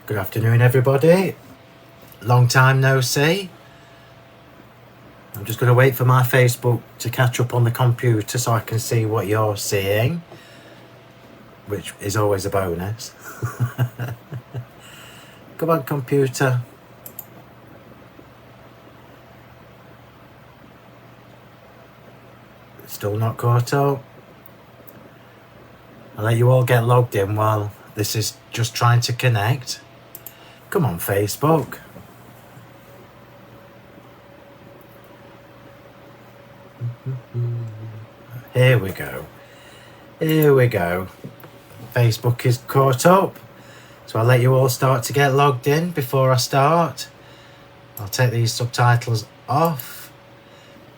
Good afternoon, everybody. Long time no see. I'm just going to wait for my Facebook to catch up on the computer so I can see what you're seeing, which is always a bonus. Come on, computer. Still not caught up. I'll let you all get logged in while this is just trying to connect. Come on, Facebook. Here we go. Here we go. Facebook is caught up. So I'll let you all start to get logged in before I start. I'll take these subtitles off.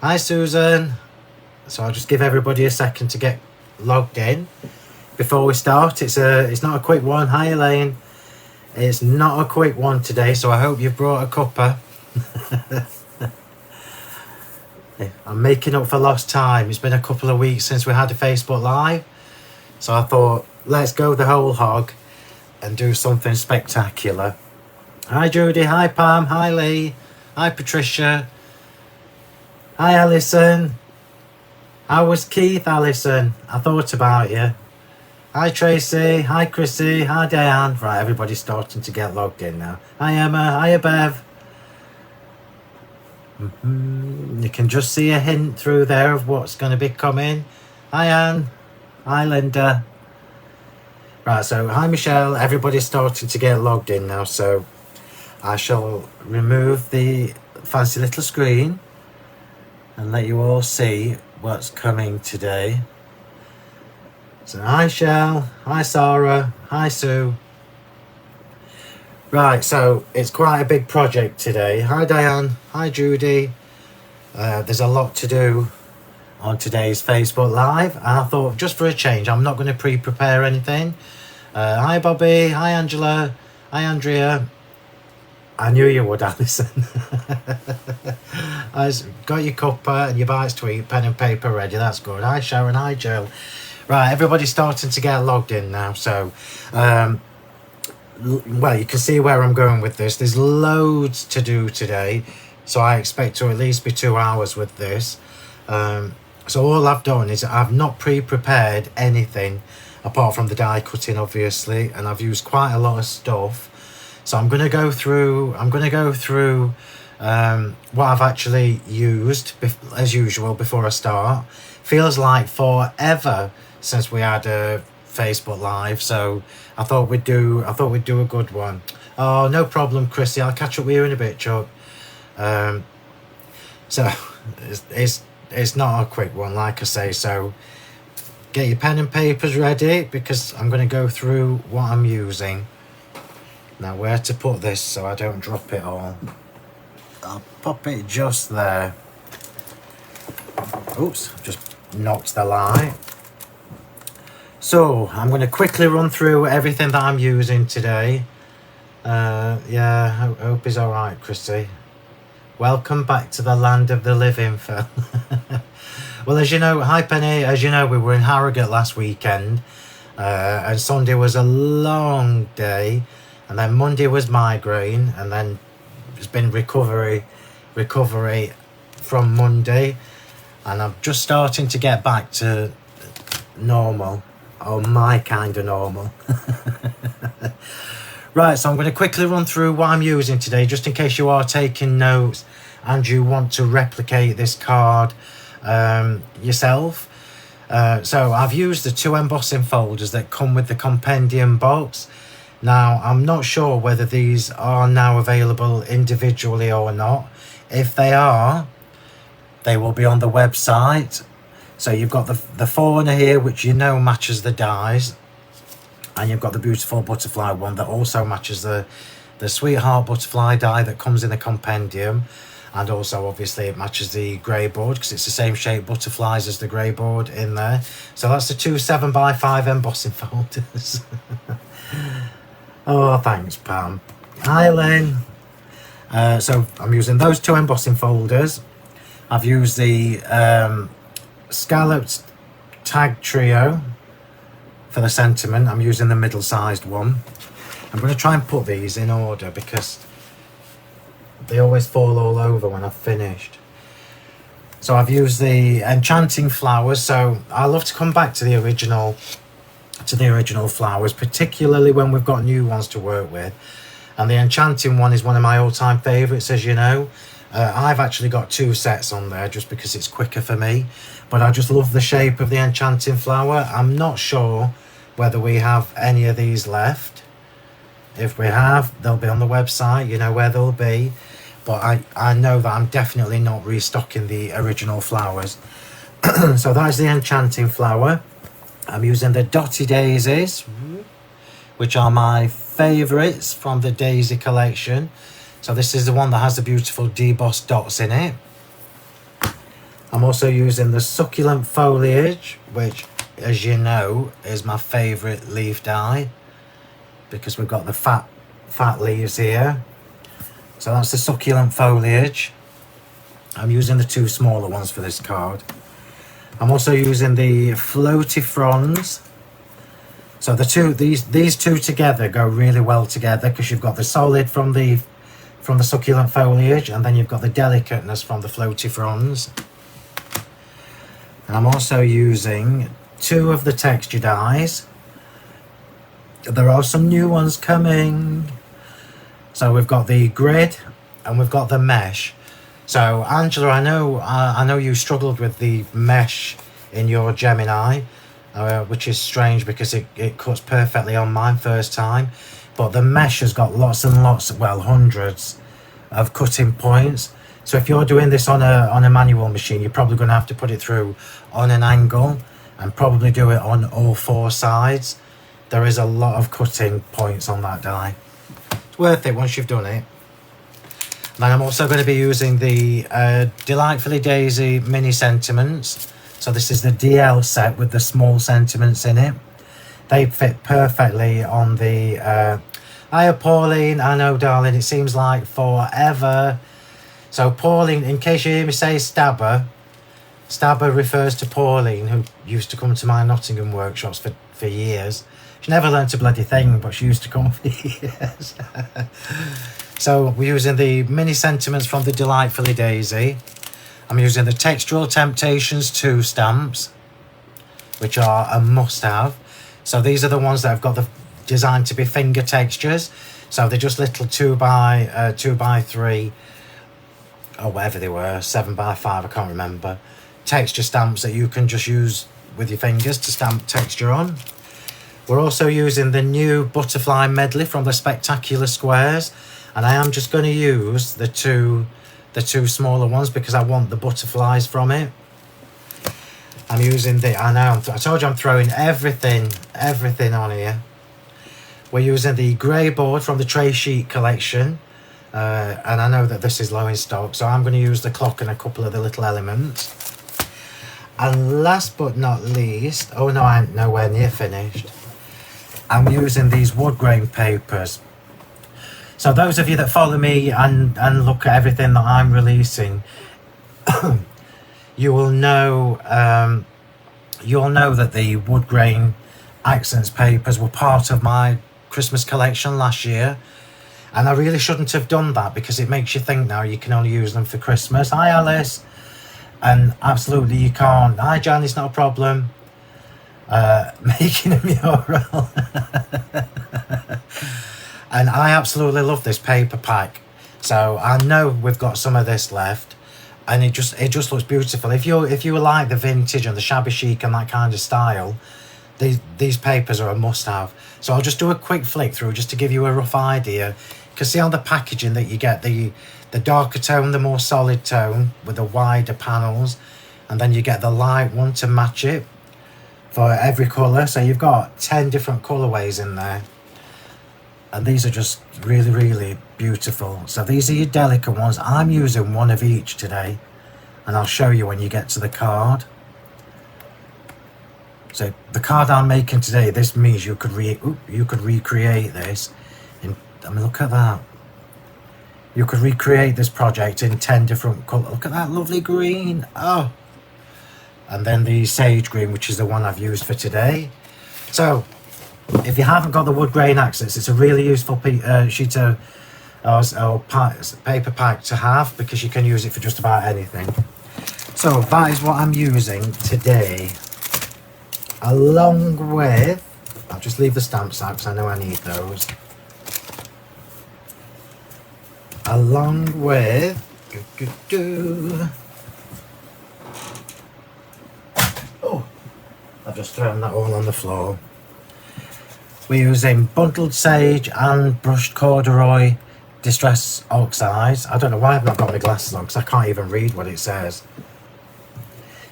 Hi, Susan. So I'll just give everybody a second to get logged in before we start. It's not a quick one. Hi, Elaine. It's not a quick one today, so I hope you've brought a cuppa. I'm making up for lost time. It's been a couple of weeks since we had a Facebook Live, so I thought, let's go the whole hog and do something spectacular. Hi, Judy. Hi, Pam. Hi, Lee. Hi, Patricia. Hi, Alison. How was Keith, Alison? I thought about you. Hi, Tracy. Hi, Chrissy. Hi, Diane. Right, everybody's starting to get logged in now. Hi, Emma. Hi, Bev. You can just see a hint through there of what's going to be coming. Hi, Anne. Hi, Linda. Right, so hi, Michelle. Everybody's starting to get logged in now, so I shall remove the fancy little screen and let you all see what's coming today. So hi, Shell. Hi, Sarah. Hi, Sue. Right, so it's quite a big project today. Hi, Diane. Hi, Judy. There's a lot to do on today's Facebook Live, and I thought, just for a change, I'm not going to pre-prepare anything. Hi, Bobby. Hi, Angela. Hi, Andrea. I knew you would, Alison. I got your cuppa and your bites to eat, pen and paper ready. That's good. Hi, Sharon. Hi, Jill. Right, everybody's starting to get logged in now, so well, you can see where I'm going with this. There's loads to do today, so I expect to at least be 2 hours with this. So all I've done is I've not pre-prepared anything apart from the die cutting, obviously, and I've used quite a lot of stuff. So I'm going to go through what I've actually used as usual before I start. Feels like forever since we had a Facebook Live, so I thought we'd do a good one. Oh, no problem, Chrissy. I'll catch up with you in a bit, Chuck. So it's not a quick one, like I say. So get your pen and papers ready because I'm going to go through what I'm using. Now, where to put this so I don't drop it all? I'll pop it just there. Oops, just knocked the light. So I'm going to quickly run through everything that I'm using today. Yeah, I hope it's all right, Chrissy. Welcome back to the land of the living, Phil. Well, as you know, hi Penny, as you know, we were in Harrogate last weekend, and Sunday was a long day, and then Monday was migraine, and then it's been recovery from Monday, and I'm just starting to get back to normal. Oh, my kind of normal. Right, so I'm going to quickly run through what I'm using today, just in case you are taking notes and you want to replicate this card yourself. So I've used the 2 embossing folders that come with the compendium box. Now, I'm not sure whether these are now available individually or not. If they are, they will be on the website. So you've got the fauna here, which you know matches the dies, and you've got the beautiful butterfly one that also matches the sweetheart butterfly die that comes in the compendium, and also obviously it matches the grey board because it's the same shape butterflies as the grey board in there. So that's the 2 7x5 embossing folders. Oh, thanks, Pam. Hi, Lynn. So I'm using those 2 embossing folders. I've used the scalloped tag trio for the sentiment. I'm using the middle-sized one. I'm going to try and put these in order because they always fall all over when I've finished. So I've used the Enchanting Flowers. So I love to come back to the original flowers, particularly when we've got new ones to work with. And the Enchanting one is one of my all-time favourites, as you know. I've actually got 2 sets on there just because it's quicker for me. But I just love the shape of the Enchanting Flower. I'm not sure whether we have any of these left. If we have, they'll be on the website, you know where they'll be. But I know that I'm definitely not restocking the original flowers. So that's the Enchanting Flower. I'm using the Dotty Daisies, which are my favourites from the Daisy collection. So this is the one that has the beautiful debossed dots in it. I'm also using the Succulent Foliage, which, as you know, is my favourite leaf die, because we've got the fat leaves here. So that's the Succulent Foliage. I'm using the 2 smaller ones for this card. I'm also using the Floaty Fronds. So these two together go really well together because you've got the solid from the Succulent Foliage, and then you've got the delicateness from the Floaty Fronds. And I'm also using 2 of the texture dies. There are some new ones coming. So we've got the grid and we've got the mesh. So Angela, I know you struggled with the mesh in your Gemini, which is strange because it cuts perfectly on mine first time. But the mesh has got lots and lots, well, hundreds of cutting points. So if you're doing this on a manual machine, you're probably going to have to put it through on an angle and probably do it on all 4 sides. There is a lot of cutting points on that die. It's worth it once you've done it. Then I'm also going to be using the Delightfully Daisy mini sentiments. So this is the DL set with the small sentiments in it. They fit perfectly on the... Hiya Pauline, I know darling, it seems like forever. So Pauline, in case you hear me say Stabber, Stabber refers to Pauline, who used to come to my Nottingham workshops for years. She never learnt a bloody thing, but she used to come for years. So we're using the mini sentiments from the Delightfully Daisy. I'm using the Textural Temptations 2 stamps, which are a must-have. So these are the ones that have got the designed to be finger textures. So they're just little 2x3, or whatever they were, 7x5, I can't remember. Texture stamps that you can just use with your fingers to stamp texture on. We're also using the new Butterfly Medley from the Spectacular Squares, and I am just going to use the two smaller ones because I want the butterflies from it. I'm using I told you I'm throwing everything on here. We're using the grey board from the Tray Sheet collection, and I know that this is low in stock, so I'm going to use the clock and a couple of the little elements. And last but not least, oh no, I'm nowhere near finished. I'm using these wood grain papers. So those of you that follow me and look at everything that I'm releasing, you'll know that the wood grain accents papers were part of my Christmas collection last year, and I really shouldn't have done that because it makes you think now you can only use them for Christmas. Hi Alice. And absolutely you can't. Hi Jan, it's not a problem. Making a mural. And I absolutely love this paper pack. So I know we've got some of this left, and it just looks beautiful. If you like the vintage and the shabby chic and that kind of style, these papers are a must-have. So I'll just do a quick flick through just to give you a rough idea. Because see on the packaging that you get the darker tone, the more solid tone with the wider panels, and then you get the light one to match it for every colour. So you've got 10 different colourways in there. And these are just really, really beautiful. So these are your delicate ones. I'm using one of each today, and I'll show you when you get to the card. So the card I'm making today, this means you could recreate this. I mean, look at that. You could recreate this project in 10 different colours. Look at that lovely green. Oh. And then the sage green, which is the one I've used for today. So If you haven't got the wood grain accents, it's a really useful sheet of paper pack to have, because you can use it for just about anything. So that is what I'm using today, along with, I'll just leave the stamps out because I know I need those, along with oh, I've just thrown that all on the floor. We're using bundled sage and brushed corduroy distress oxides. I don't know why I've not got my glasses on because I can't even read what it says.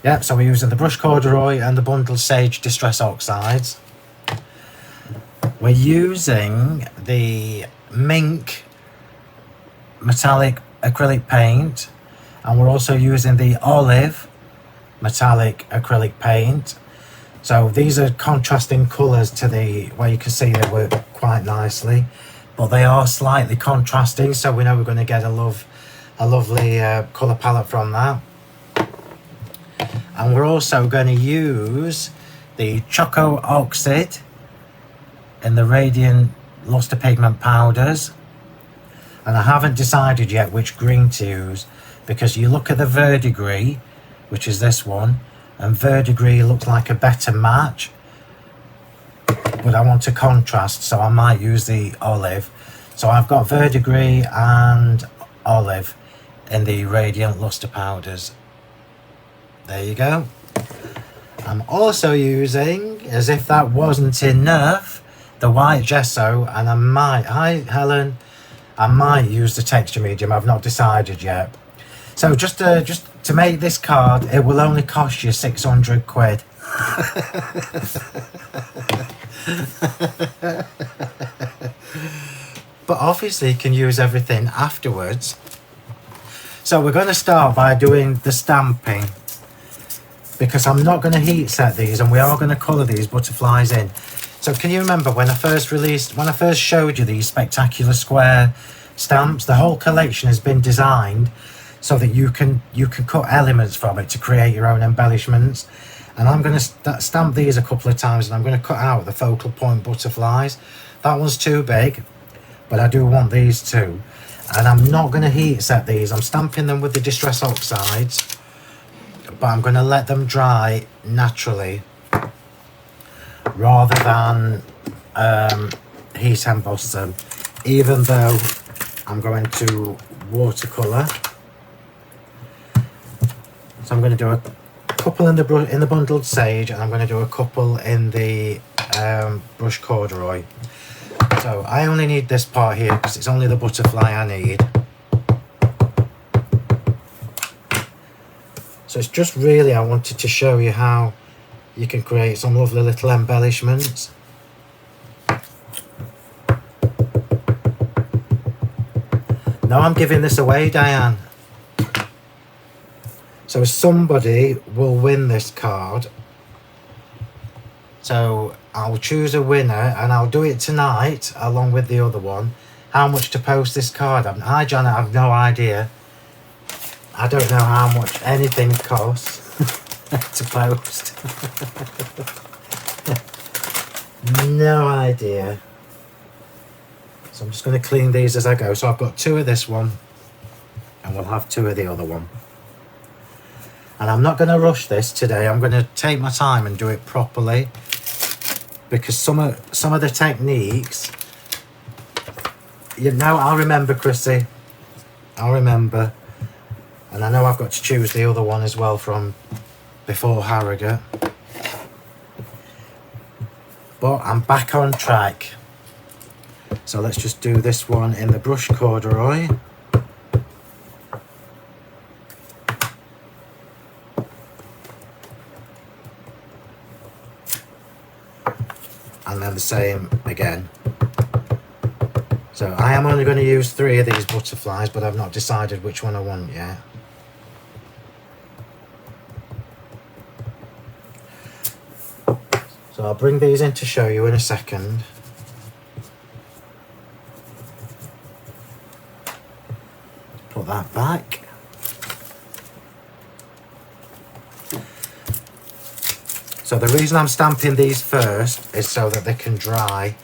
Yep, so we're using the brushed corduroy and the bundled sage distress oxides. We're using the mink metallic acrylic paint, and we're also using the olive metallic acrylic paint. So these are contrasting colours to the, where you can see they work quite nicely, but they are slightly contrasting, so we know we're going to get a lovely colour palette from that. And we're also going to use the Choco Oxide in the Radiant Luster Pigment Powders. And I haven't decided yet which green to use, because you look at the Verdigris, which is this one, and Verdigris looks like a better match, but I want to contrast, so I might use the olive. So I've got Verdigris and olive in the Radiant Luster Powders. There you go. I'm also using, as if that wasn't enough, the white gesso, and I might, hi Helen, I might use the texture medium. I've not decided yet. So just to make this card, it will only cost you 600 quid. But obviously you can use everything afterwards. So we're going to start by doing the stamping, because I'm not going to heat set these, and we are going to colour these butterflies in. So can you remember when I first showed you these spectacular square stamps? The whole collection has been designed so that you can cut elements from it to create your own embellishments. And I'm going to stamp these a couple of times, and I'm going to cut out the focal point butterflies. That one's too big, but I do want these too. And I'm not going to heat set these. I'm stamping them with the Distress Oxides, but I'm going to let them dry naturally rather than heat emboss them, even though I'm going to watercolour. So I'm going to do a couple in the bundled sage, and I'm going to do a couple in the brush corduroy. So I only need this part here because it's only the butterfly I need. So it's just really, I wanted to show you how you can create some lovely little embellishments. Now I'm giving this away, Diane. So somebody will win this card. So I'll choose a winner, and I'll do it tonight along with the other one. How much to post this card? Hi Janet, I have no idea. I don't know how much anything costs to post. No idea. So I'm just going to clean these as I go. So I've got 2 of this one, and we'll have 2 of the other one. And I'm not going to rush this today. I'm going to take my time and do it properly, because some of the techniques, you know, I'll remember, Chrissy. I'll remember. And I know I've got to choose the other one as well from before Harrogate. But I'm back on track. So let's just do this one in the brush corduroy. And then the same again. So I am only going to use 3 of these butterflies, but I've not decided which one I want yet. So I'll bring these in to show you in a second. Put that back. So the reason I'm stamping these first is so that they can dry.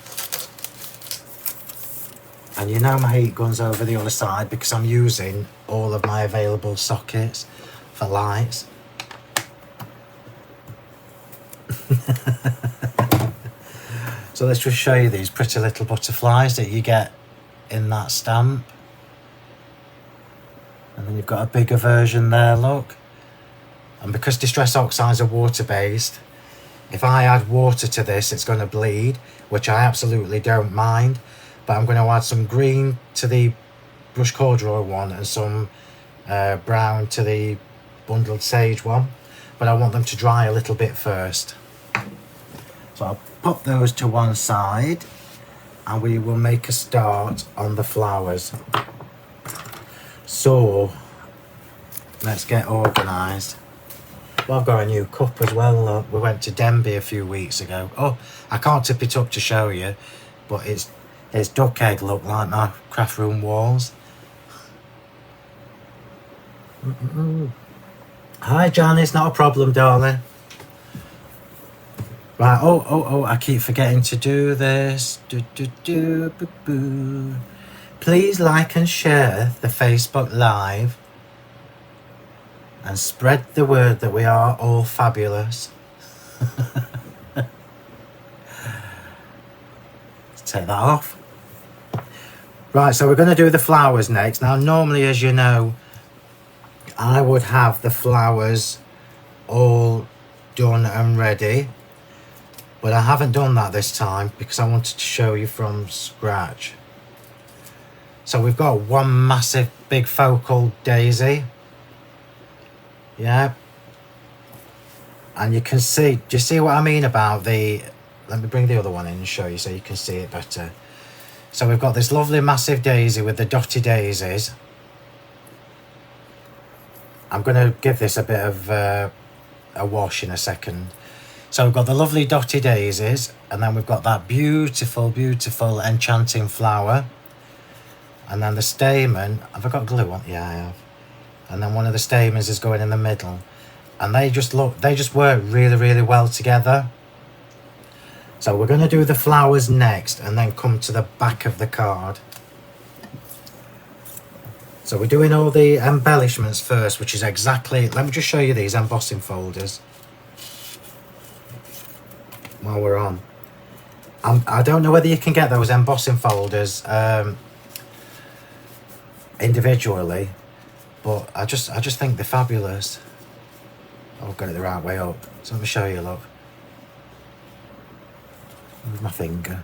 And you know my heat gun's over the other side because I'm using all of my available sockets for lights. So let's just show you these pretty little butterflies that you get in that stamp. And then you've got a bigger version there, look. And because Distress Oxides are water-based, if I add water to this, it's going to bleed, which I absolutely don't mind. But I'm going to add some green to the Brush Corduroy one and some brown to the Bundled Sage one. But I want them to dry a little bit first. So I'll pop those to one side and we will make a start on the flowers. So let's get organised. Well, I've got a new cup as well. Look, we went to Denby a few weeks ago. Oh, I can't tip it up to show you, but it's duck egg, look, like my craft room walls. Hi, Janice, not a problem, darling. Right, oh, I keep forgetting to do this. Please like and share the Facebook Live and spread the word that we are all fabulous. Let's take that off. Right, so we're going to do the flowers next. Now, normally, as you know, I would have the flowers all done and ready. But I haven't done that this time because I wanted to show you from scratch. So we've got one massive big focal daisy. Yeah. And you can see, do you see what I mean about the, let me bring the other one in and show you so you can see it better. So we've got this lovely massive daisy with the dotty daisies. I'm going to give this a bit of a wash in a second. So we've got the lovely dotty daisies, and then we've got that beautiful, beautiful enchanting flower. And then the stamen, have I got glue on? Yeah, I have. And then one of the stamens is going in the middle. And they just work really, really well together. So we're going to do the flowers next and then come to the back of the card. So we're doing all the embellishments first, which is exactly, let me just show you these embossing folders while we're on. I don't know whether you can get those embossing folders individually, but I just think they're fabulous. Oh, I've got it the right way up. So let me show you, look. With my finger.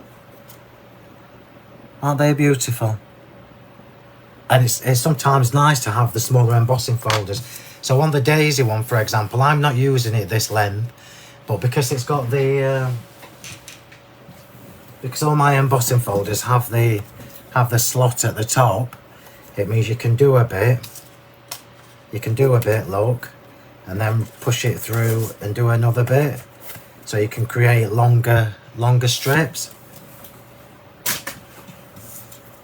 Aren't they beautiful? And it's sometimes nice to have the smaller embossing folders. So on the daisy one, for example, I'm not using it this length, but because it's got the because all my embossing folders have the slot at the top, it means you can do a bit. You can do a bit, look, and then push it through and do another bit, so you can create longer strips.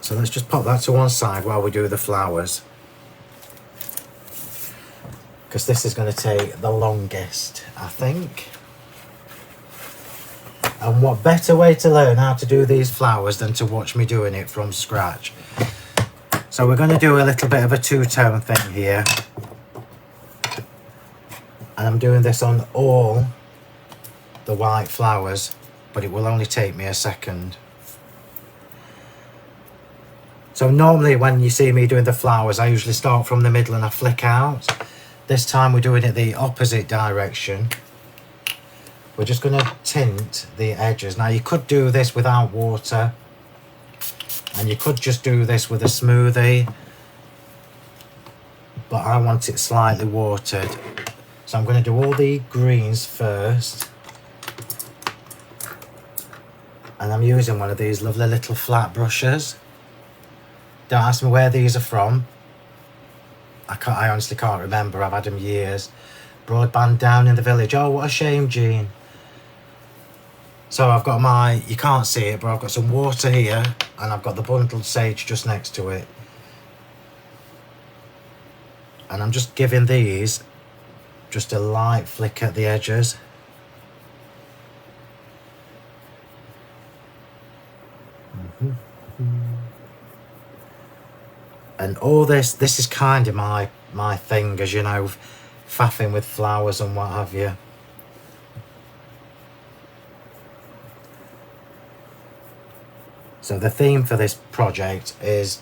So let's just pop that to one side while we do the flowers, because this is going to take the longest, I think. And what better way to learn how to do these flowers than to watch me doing it from scratch. So we're going to do a little bit of a two-tone thing here. And I'm doing this on all the white flowers, but it will only take me a second. So normally when you see me doing the flowers, I usually start from the middle and I flick out. This time we're doing it the opposite direction. We're just going to tint the edges. Now you could do this without water, and you could just do this with a smoothie, but I want it slightly watered. So I'm going to do all the greens first. And I'm using one of these lovely little flat brushes. Don't ask me where these are from. I honestly can't remember. I've had them years. Broadband down in the village. Oh, what a shame, Jean. So I've got my, you can't see it, but I've got some water here, and I've got the bundled sage just next to it. And I'm just giving these just a light flick at the edges. And all this is kind of my thing, as you know, faffing with flowers and what have you. So the theme for this project is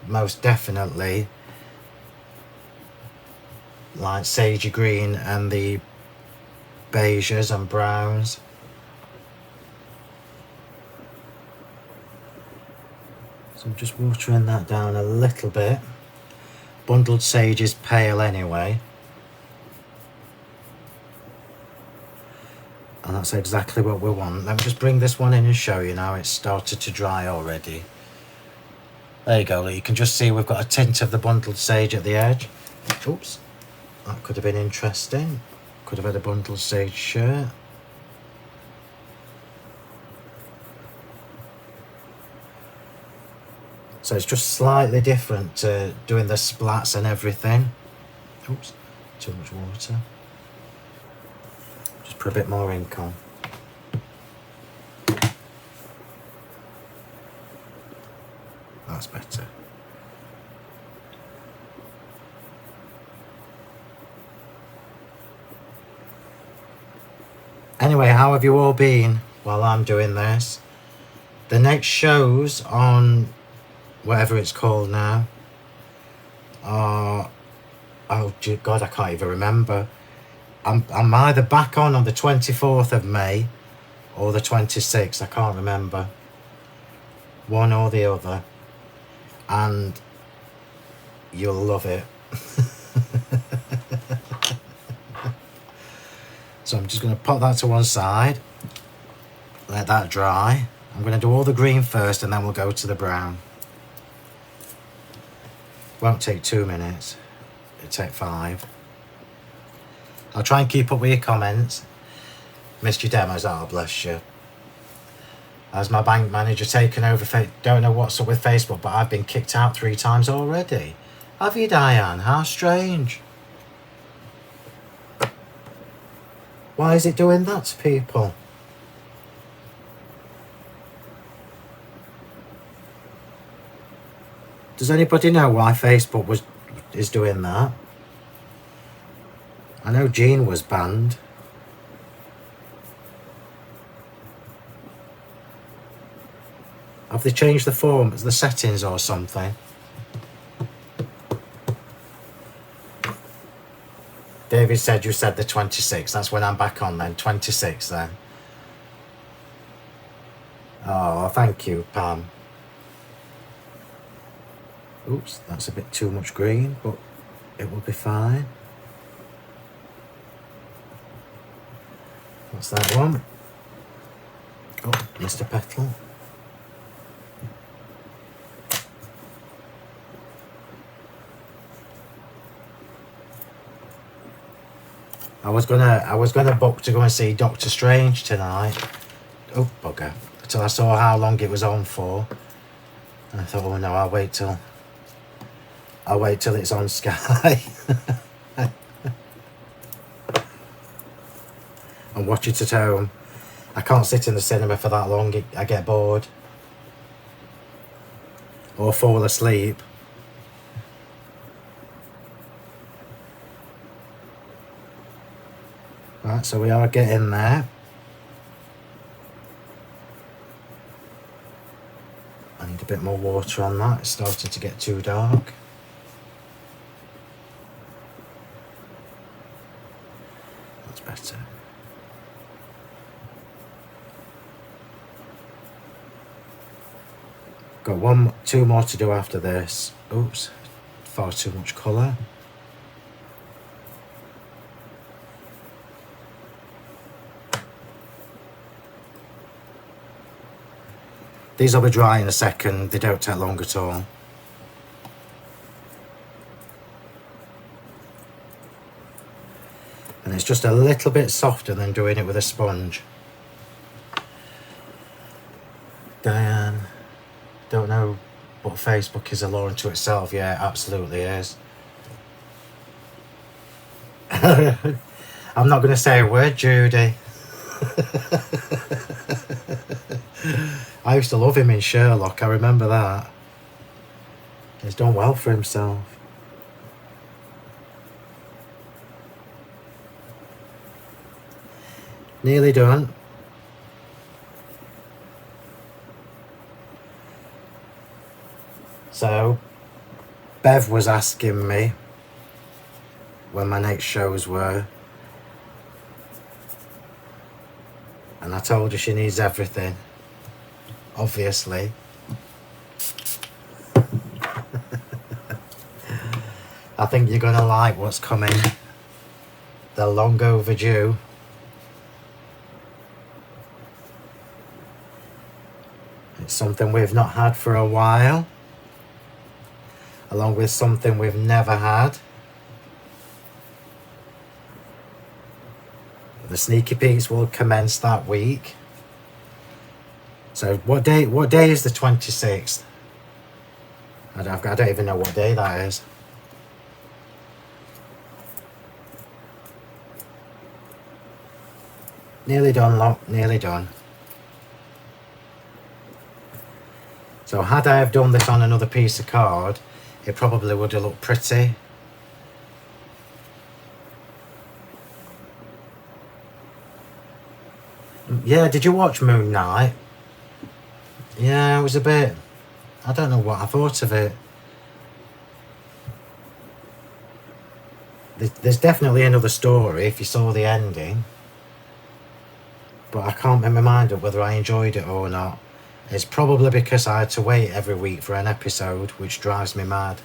most definitely like sagey green and the beiges and browns. So I'm just watering that down a little bit. Bundled sage is pale anyway. And that's exactly what we want. Let me just bring this one in and show you now. It's started to dry already. There you go. You can just see we've got a tint of the bundled sage at the edge. Oops. That could have been interesting. Could have had a bundled sage shirt. So it's just slightly different to doing the splats and everything. Oops, too much water. Just put a bit more ink on. That's better. Anyway, how have you all been while I'm doing this? The next shows on whatever it's called now are, oh God, I can't even remember. I'm either back on the 24th of May or the 26th. I can't remember. One or the other. And you'll love it. So I'm just going to put that to one side. Let that dry. I'm going to do all the green first and then we'll go to the brown. Won't take 2 minutes. It'll take 5. I'll try and keep up with your comments. Missed your demos, oh bless you. As my bank manager taken over, don't know what's up with Facebook, but I've been kicked out 3 times already. Have you, Diane? How strange. Why is it doing that to people? Does anybody know why Facebook is doing that? I know Jean was banned. Have they changed the settings or something? David said you said the 26th. That's when I'm back on then. 26th then. Oh, thank you, Pam. Oops, that's a bit too much green, but it will be fine. What's that one? Oh, Mr. Petal. I was gonna book to go and see Doctor Strange tonight. Oh bugger! Until I saw how long it was on for, and I thought, oh no, I'll wait till it's on Sky and watch it at home. I can't sit in the cinema for that long. I get bored or fall asleep. Right, so we are getting there. I need a bit more water on that. It's starting to get too dark. That's better. Got 2 more to do after this. Oops, far too much colour. These will be dry in a second, they don't take long at all. And it's just a little bit softer than doing it with a sponge. Diane, don't know what Facebook is a law unto itself. Yeah, it absolutely is. I'm not going to say a word, Judy. I used to love him in Sherlock, I remember that. He's done well for himself. Nearly done. So, Bev was asking me when my next shows were, and I told her she needs everything, obviously. I think you're gonna like what's coming. They're long overdue. It's something we've not had for a while, along with something we've never had. The sneaky peeks will commence that week. So what day is the 26th? I don't even know what day that is. Nearly done, lot, nearly done. So had I have done this on another piece of card, it probably would have looked pretty. Yeah, did you watch Moon Knight? Yeah, it was a bit... I don't know what I thought of it. There's definitely another story if you saw the ending. But I can't make my mind up whether I enjoyed it or not. It's probably because I had to wait every week for an episode, which drives me mad.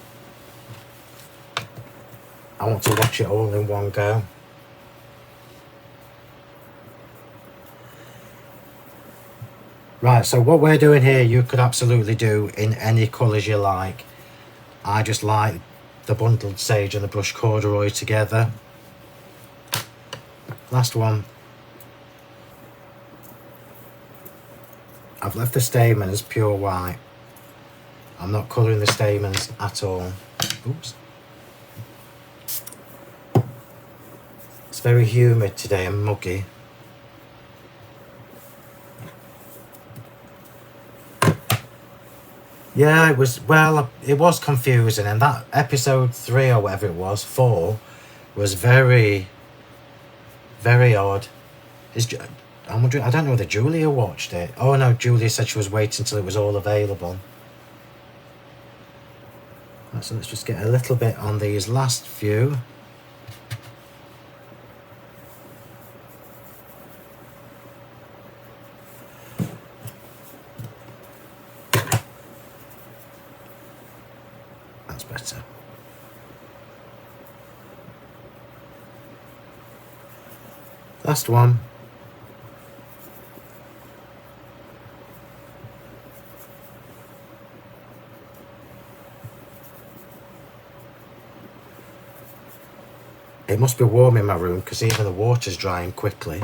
I want to watch it all in one go. Right, so what we're doing here, you could absolutely do in any colours you like. I just like the bundled sage and the brush corduroy together. Last one. I've left the stamens pure white. I'm not colouring the stamens at all. Oops. It's very humid today and muggy. Yeah, it was confusing, and that episode 3 or whatever it was, 4, was very, very odd. I'm wondering, I don't know whether Julia watched it. Oh no, Julia said she was waiting until it was all available. Right, so let's just get a little bit on these last few. That's better. Last one. It must be warm in my room because even the water's drying quickly.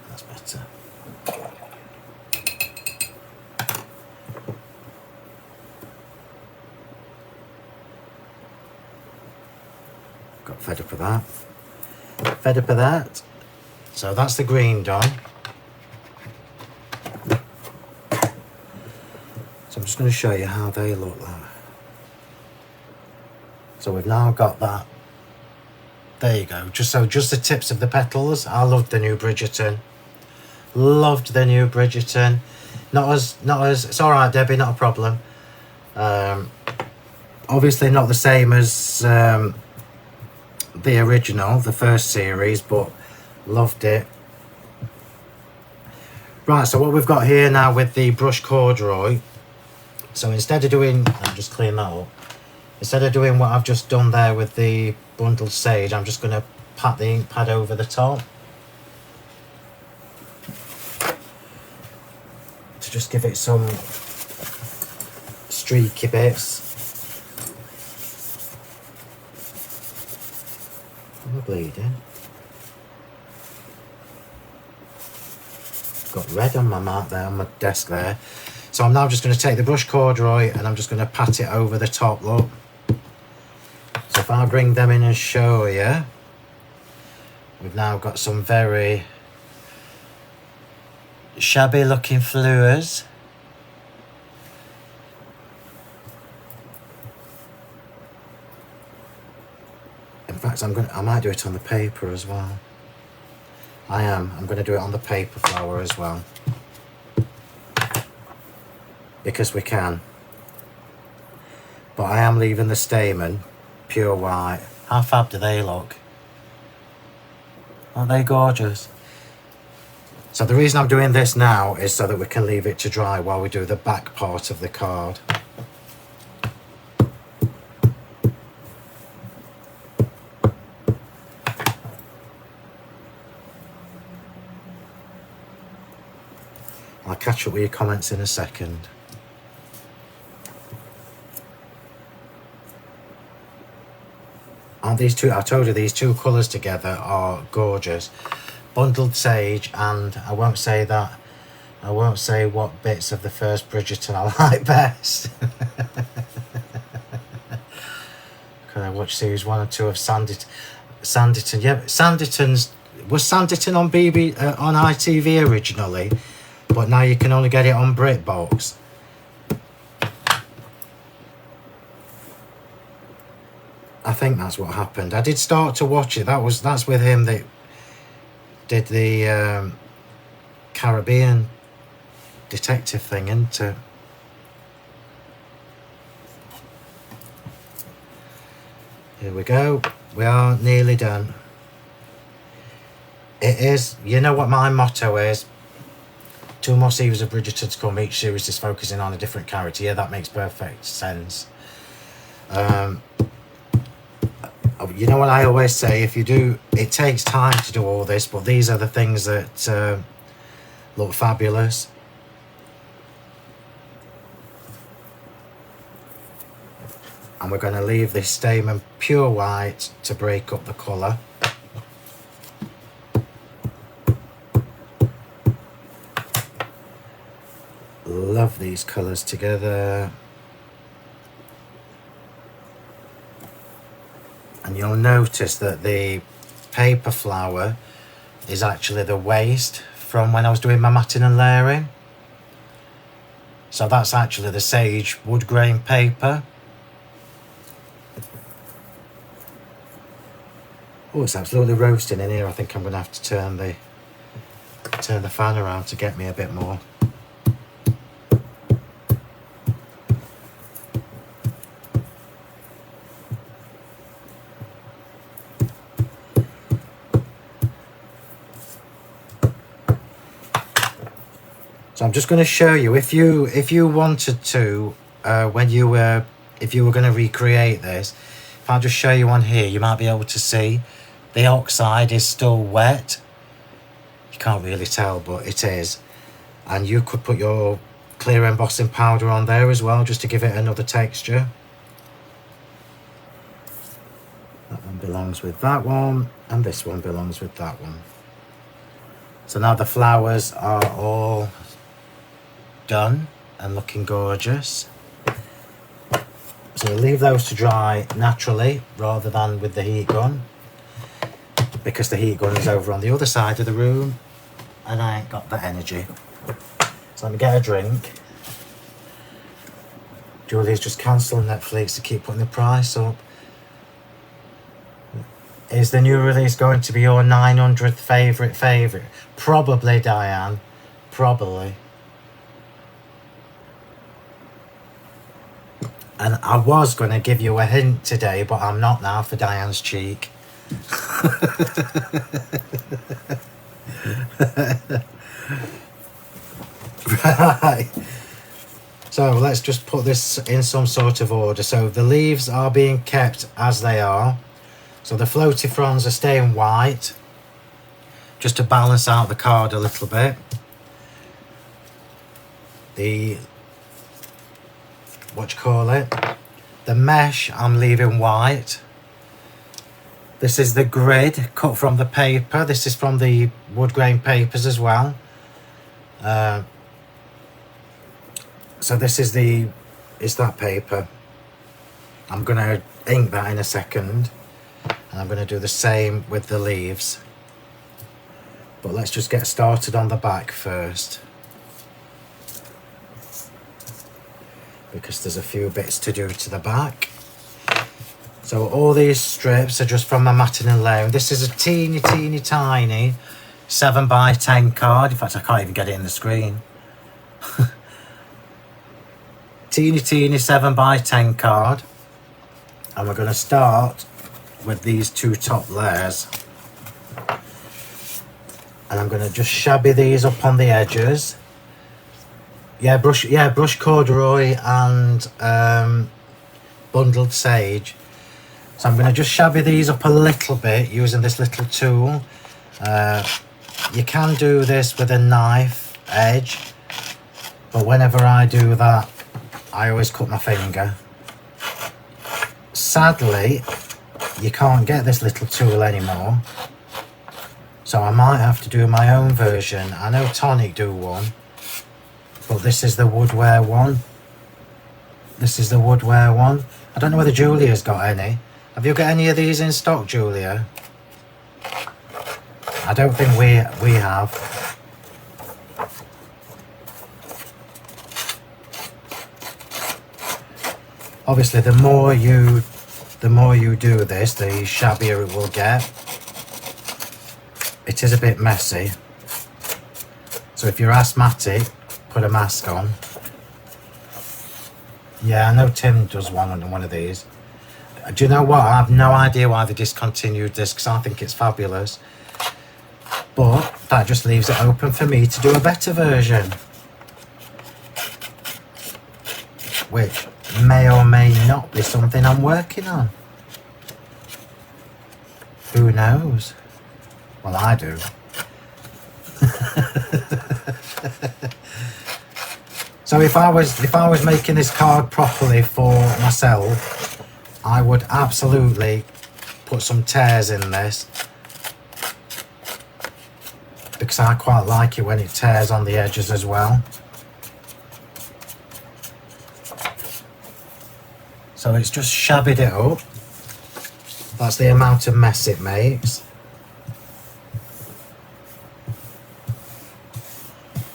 That's better. Got fed up with that. Fed up with that. So that's the green done. I'm just going to show you how they look like. So we've now got that. There you go. Just the tips of the petals. I loved the new Bridgerton. Loved the new Bridgerton. Not as. It's all right, Debbie. Not a problem. Obviously not the same as the original, the first series, but loved it. Right. So what we've got here now with the brush corduroy. So instead of doing, I'll just clean that up. Instead of doing what I've just done there with the bundled sage, I'm just going to pat the ink pad over the top. To just give it some streaky bits. I'm bleeding. Got red on my mark there, on my desk there. So I'm now just going to take the brush corduroy and I'm just going to pat it over the top, look. So if I bring them in and show you, we've now got some very shabby looking flowers. In fact, I might do it on the paper as well. I'm going to do it on the paper flower as well. Because we can. But I am leaving the stamen pure white. How fab do they look? Aren't they gorgeous? So the reason I'm doing this now is so that we can leave it to dry while we do the back part of the card. I'll catch up with your comments in a second. Aren't these two, I told you these two colours together are gorgeous. Bundled Sage, and I won't say what bits of the first Bridgerton I like best. Can I watch series 1 and 2 of Sanditon? Yeah, was Sanditon on on ITV originally, but now you can only get it on BritBox. I think that's what happened. I did start to watch it. That's with him that did the Caribbean detective thing, isn't it? Here we go. We are nearly done. It is, you know what my motto is? 2 more series of Bridgerton to come. Each series is focusing on a different character. Yeah, that makes perfect sense. You know what I always say, if you do, it takes time to do all this, but these are the things that look fabulous. And we're going to leave this stamen pure white to break up the colour. Love these colours together. And you'll notice that the paper flower is actually the waste from when I was doing my matting and layering. So that's actually the sage wood grain paper. Oh, it's absolutely roasting in here. I think I'm going to have to turn the fan around to get me a bit more. So I'm just going to show you, if you wanted to, if you were going to recreate this, if I just show you on here, you might be able to see the oxide is still wet. You can't really tell, but it is. And you could put your clear embossing powder on there as well, just to give it another texture. That one belongs with that one, and this one belongs with that one. So now the flowers are all done and looking gorgeous. So we'll leave those to dry naturally rather than with the heat gun, because the heat gun is over on the other side of the room and I ain't got that energy. So let me get a drink. Julie's just cancelling Netflix to keep putting the price up. Is the new release going to be your 900th favourite? Probably, Diane. Probably. And I was going to give you a hint today, but I'm not now for Diane's cheek. Right. So let's just put this in some sort of order. So the leaves are being kept as they are. So the floaty fronds are staying white, just to balance out the card a little bit. The the mesh I'm leaving white. This is the grid cut from the paper. This is from the wood grain papers as well. So this is that paper. I'm going to ink that in a second, and I'm going to do the same with the leaves. But let's just get started on the back first. because there's a few bits to do to the back. So all these strips are just from my matting and layering. This is a teeny tiny 7x10 card. In fact, I can't even get it in the screen. teeny 7x10 card. And we're going to start with these two top layers. And I'm going to just shabby these up on the edges. Yeah, brush corduroy and bundled sage. So I'm going to just shabby these up a little bit using this little tool. You can do this with a knife edge, but whenever I do that, I always cut my finger. Sadly, you can't get this little tool anymore, so I might have to do my own version. I know Tonic do one, but this is the woodware one. This is the woodware one. I don't know whether Julia's got any. Have you got any of these in stock, Julia? I don't think we have. Obviously, the more you do this, the shabbier it will get. It is a bit messy, so if you're asthmatic, put a mask on. Yeah, I know Tim does one of these. Do you know what? I have no idea why they discontinued this, because I think it's fabulous. But that just leaves it open for me to do a better version, which may or may not be something I'm working on. Who knows? Well, I do. So if I was making this card properly for myself, I would absolutely put some tears in this, because I quite like it when it tears on the edges as well. So it's just shabbied it up. That's the amount of mess it makes.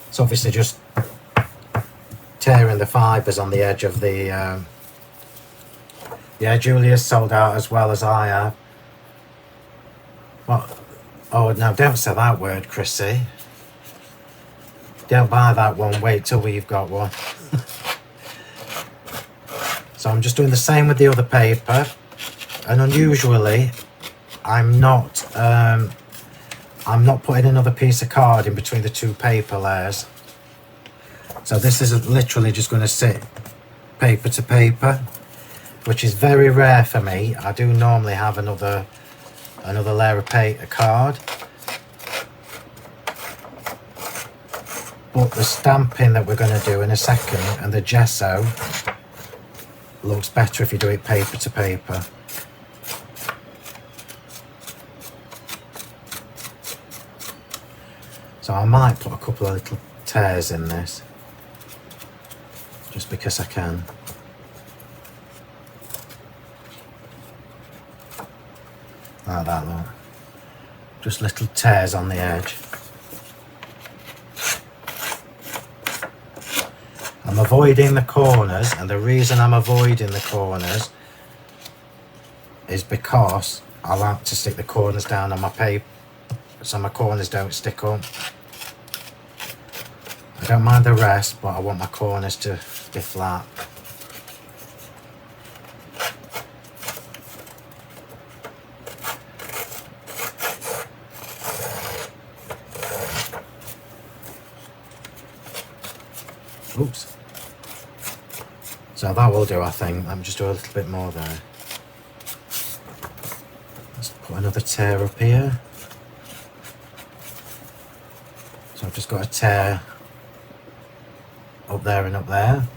It's obviously just tearing the fibres on the edge of the... Yeah, Julia's sold out as well as I have. What? Oh, no, don't say that word, Chrissy. Don't buy that one. Wait till we've got one. So I'm just doing the same with the other paper. And unusually, I'm not putting another piece of card in between the two paper layers. So this is literally just going to sit paper to paper, which is very rare for me. I do normally have another layer of card, but the stamping that we're going to do in a second and the gesso looks better if you do it paper to paper. So I might put a couple of little tears in this, just because I can. Like that, look. Just little tears on the edge. I'm avoiding the corners, and the reason I'm avoiding the corners is because I like to stick the corners down on my paper, so my corners don't stick up. I don't mind the rest, but I want my corners to be flat. Oops. So that will do, I think. Let me just do a little bit more there. Let's put another tear up here. So I've just got a tear up there and up there.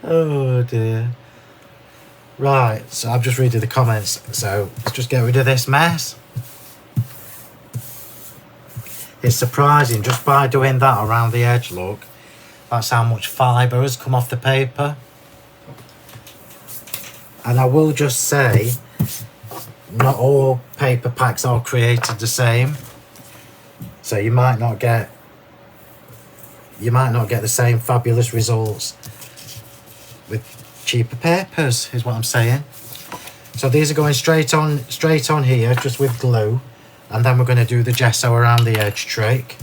Oh dear. Right, so I've just read the comments, so let's just get rid of this mess. It's surprising, just by doing that around the edge, look, that's how much fibre has come off the paper. And I will just say, not all paper packs are created the same, so you might not get the same fabulous results with cheaper papers, is what I'm saying. So these are going straight on here, just with glue, and then we're going to do the gesso around the edge trick.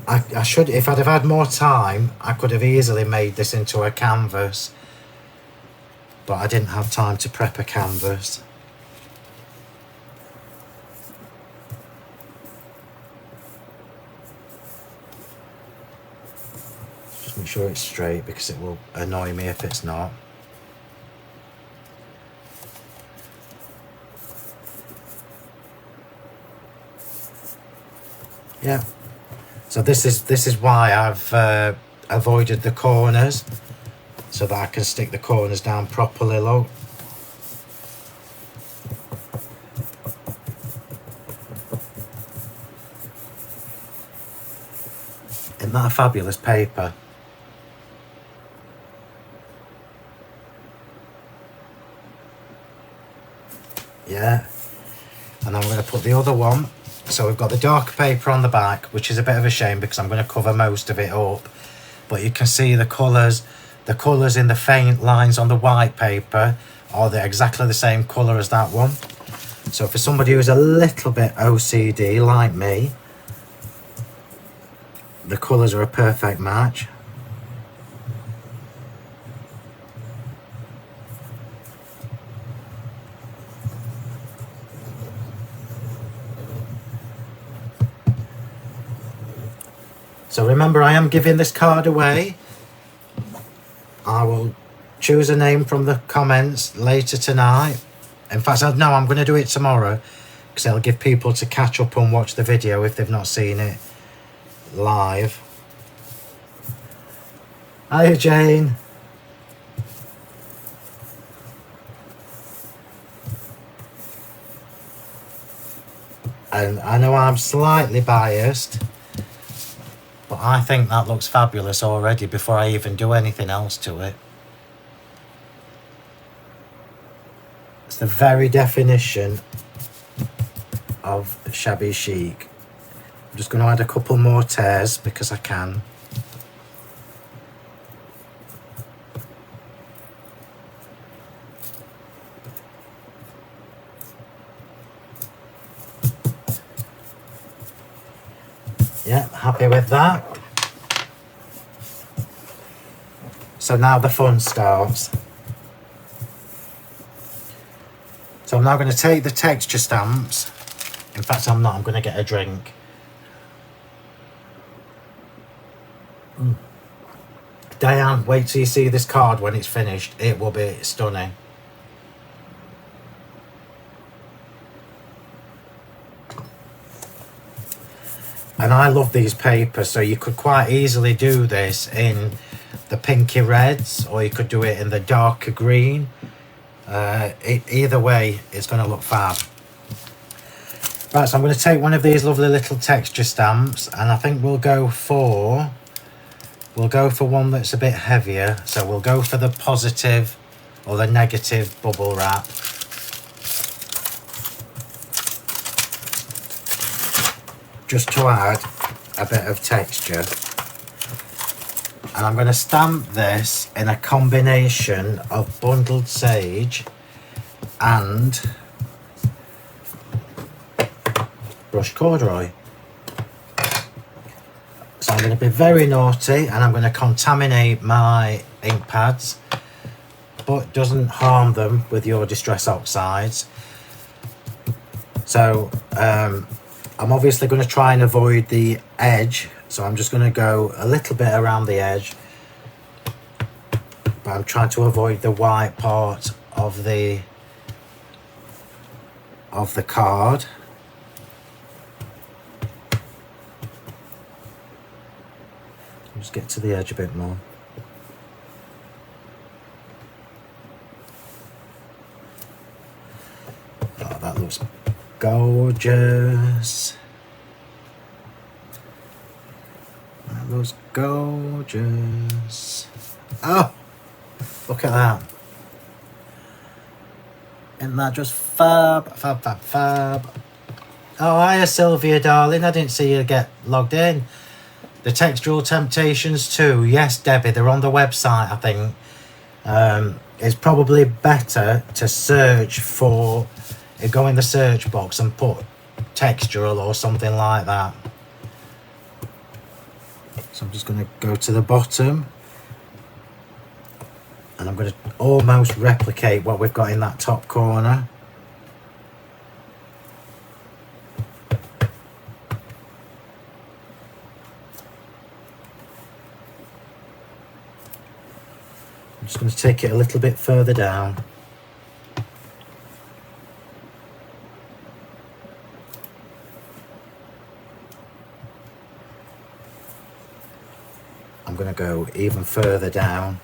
I should, if I'd have had more time, I could have easily made this into a canvas, but I didn't have time to prep a canvas. Just make sure it's straight, because it will annoy me if it's not. Yeah. So this is why I've avoided the corners, so that I can stick the corners down properly, look. Isn't that a fabulous paper? Yeah. And I'm going to put the other one. So we've got the dark paper on the back, which is a bit of a shame because I'm going to cover most of it up. But you can see the colours in the faint lines on the white paper are exactly the same colour as that one. So for somebody who's a little bit OCD like me, the colours are a perfect match. So remember, I am giving this card away. I will choose a name from the comments later tonight. In fact, no, I'm going to do it tomorrow, because it'll give people to catch up and watch the video if they've not seen it live. Hiya, Jane. And I know I'm slightly biased, but I think that looks fabulous already before I even do anything else to it. It's the very definition of shabby chic. I'm just going to add a couple more tears because I can. Yeah, happy with that. So now the fun starts. So I'm now going to take the texture stamps. In fact, I'm not. I'm going to get a drink. Diane, wait till you see this card when it's finished. It will be stunning. And I love these papers, so you could quite easily do this in the pinky reds, or you could do it in the darker green. Either way, it's going to look fab. Right, so I'm going to take one of these lovely little texture stamps, and I think we'll go for one that's a bit heavier. So we'll go for the positive or the negative bubble wrap. Just to add a bit of texture. And I'm going to stamp this in a combination of bundled sage and brushed corduroy. So I'm going to be very naughty, and I'm going to contaminate my ink pads, but doesn't harm them with your Distress Oxides. So I'm obviously going to try and avoid the edge, so I'm just going to go a little bit around the edge, but I'm trying to avoid the white part of the card. Just get to the edge a bit more. Oh, that looks gorgeous. That looks gorgeous. Oh, look at that. Isn't that just fab, fab, fab, fab? Oh, hiya Sylvia, darling. I didn't see you get logged in. The Textural Temptations 2. Yes, Debbie, they're on the website, I think. It's probably better to search for... Go in the search box and put textural or something like that. So I'm just going to go to the bottom. And I'm going to almost replicate what we've got in that top corner. I'm just going to take it a little bit further down. I'm going to go even further down.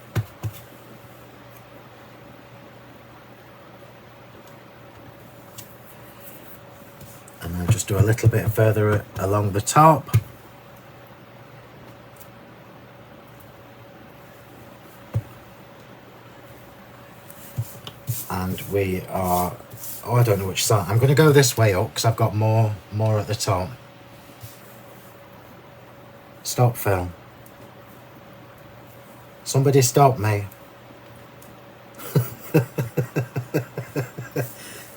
And I'll just do a little bit further along the top. And we are, oh, I don't know which side. I'm going to go this way up because I've got more at the top. Stop, Phil. Somebody stop me.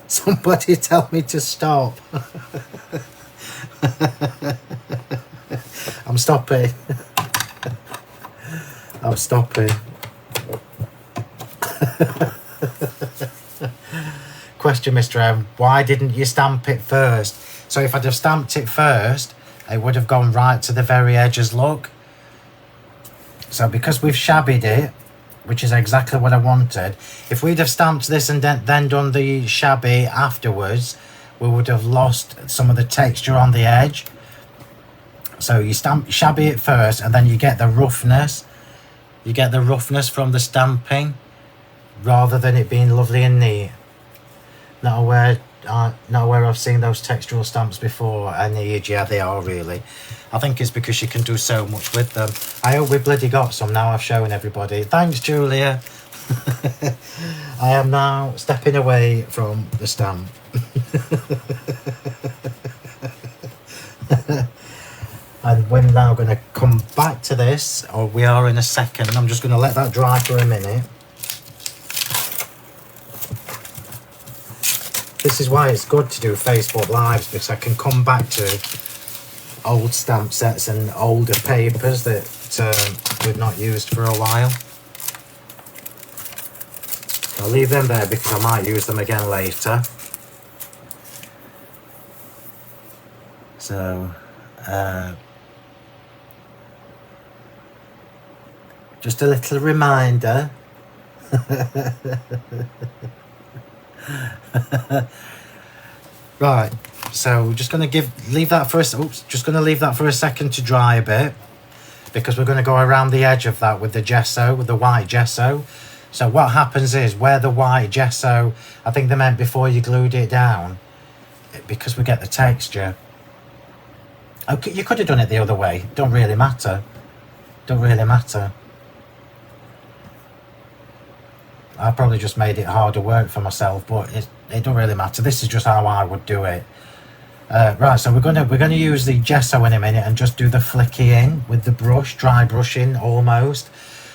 Somebody tell me to stop. I'm stopping. I'm stopping. Question, Mr. M, why didn't you stamp it first? So if I'd have stamped it first, it would have gone right to the very edges, look. So because we've shabbied it, which is exactly what I wanted, if we'd have stamped this and then done the shabby afterwards, we would have lost some of the texture on the edge. So you shabby it first and then you get the roughness. You get the roughness from the stamping rather than it being lovely and neat. Not aware I've seen those textural stamps before. Yeah, they are really. I think it's because you can do so much with them. I hope we bloody got some now I've shown everybody. Thanks, Julia. I am now stepping away from the stamp. And we're now going to come back to this, or we are in a second. I'm just going to let that dry for a minute. This is why it's good to do Facebook Lives, because I can come back to old stamp sets and older papers that we've not used for a while. I'll leave them there because I might use them again later. So, just a little reminder. Right, so just going to leave that for a second to dry a bit, because we're going to go around the edge of that with the gesso, with the white gesso. So what happens is, where the white gesso, I think they meant before you glued it down, because we get the texture. Okay, you could have done it the other way, don't really matter. I probably just made it harder work for myself, but it don't really matter. This is just how I would do it. Right, so we're gonna use the gesso in a minute and just do the flicking with the brush, dry brushing almost.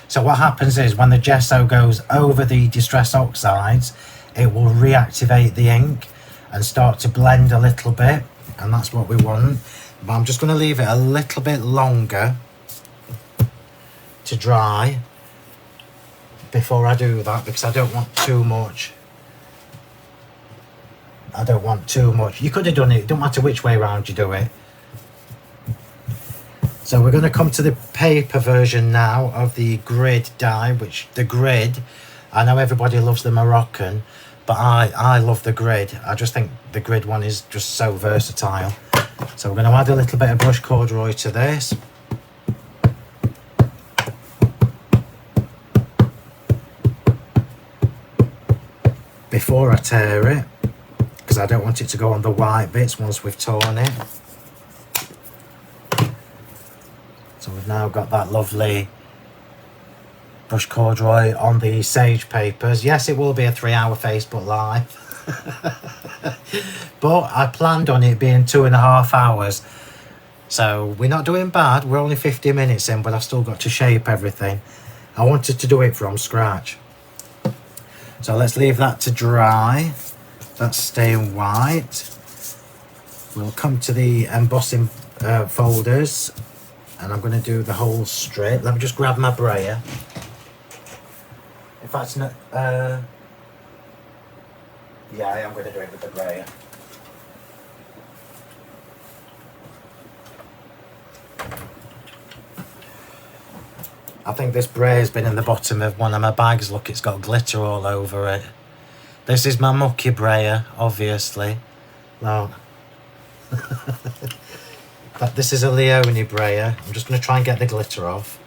So what happens is, when the gesso goes over the Distress Oxides, it will reactivate the ink and start to blend a little bit, and that's what we want. But I'm just going to leave it a little bit longer to dry before I do that, because I don't want too much. You could have done it, don't matter which way around you do it. So we're going to come to the paper version now of the grid die, which the grid, I know everybody loves the Moroccan, but I love the grid. I just think the grid one is just so versatile. So we're going to add a little bit of brush corduroy to this. Before I tear it, because I don't want it to go on the white bits once we've torn it. So we've now got that lovely brush corduroy on the sage papers. Yes, it will be a 3-hour Facebook Live. But I planned on it being 2.5 hours. So we're not doing bad. We're only 50 minutes in, but I've still got to shape everything. I wanted to do it from scratch. So let's leave that to dry. That's staying white. We'll come to the embossing folders, and I'm going to do the whole strip. Let me just grab my brayer. In fact, no, yeah, I am going to do it with the brayer. I think this brayer's been in the bottom of one of my bags. Look, it's got glitter all over it. This is my mucky brayer, obviously. No. But this is a Leone brayer. I'm just going to try and get the glitter off.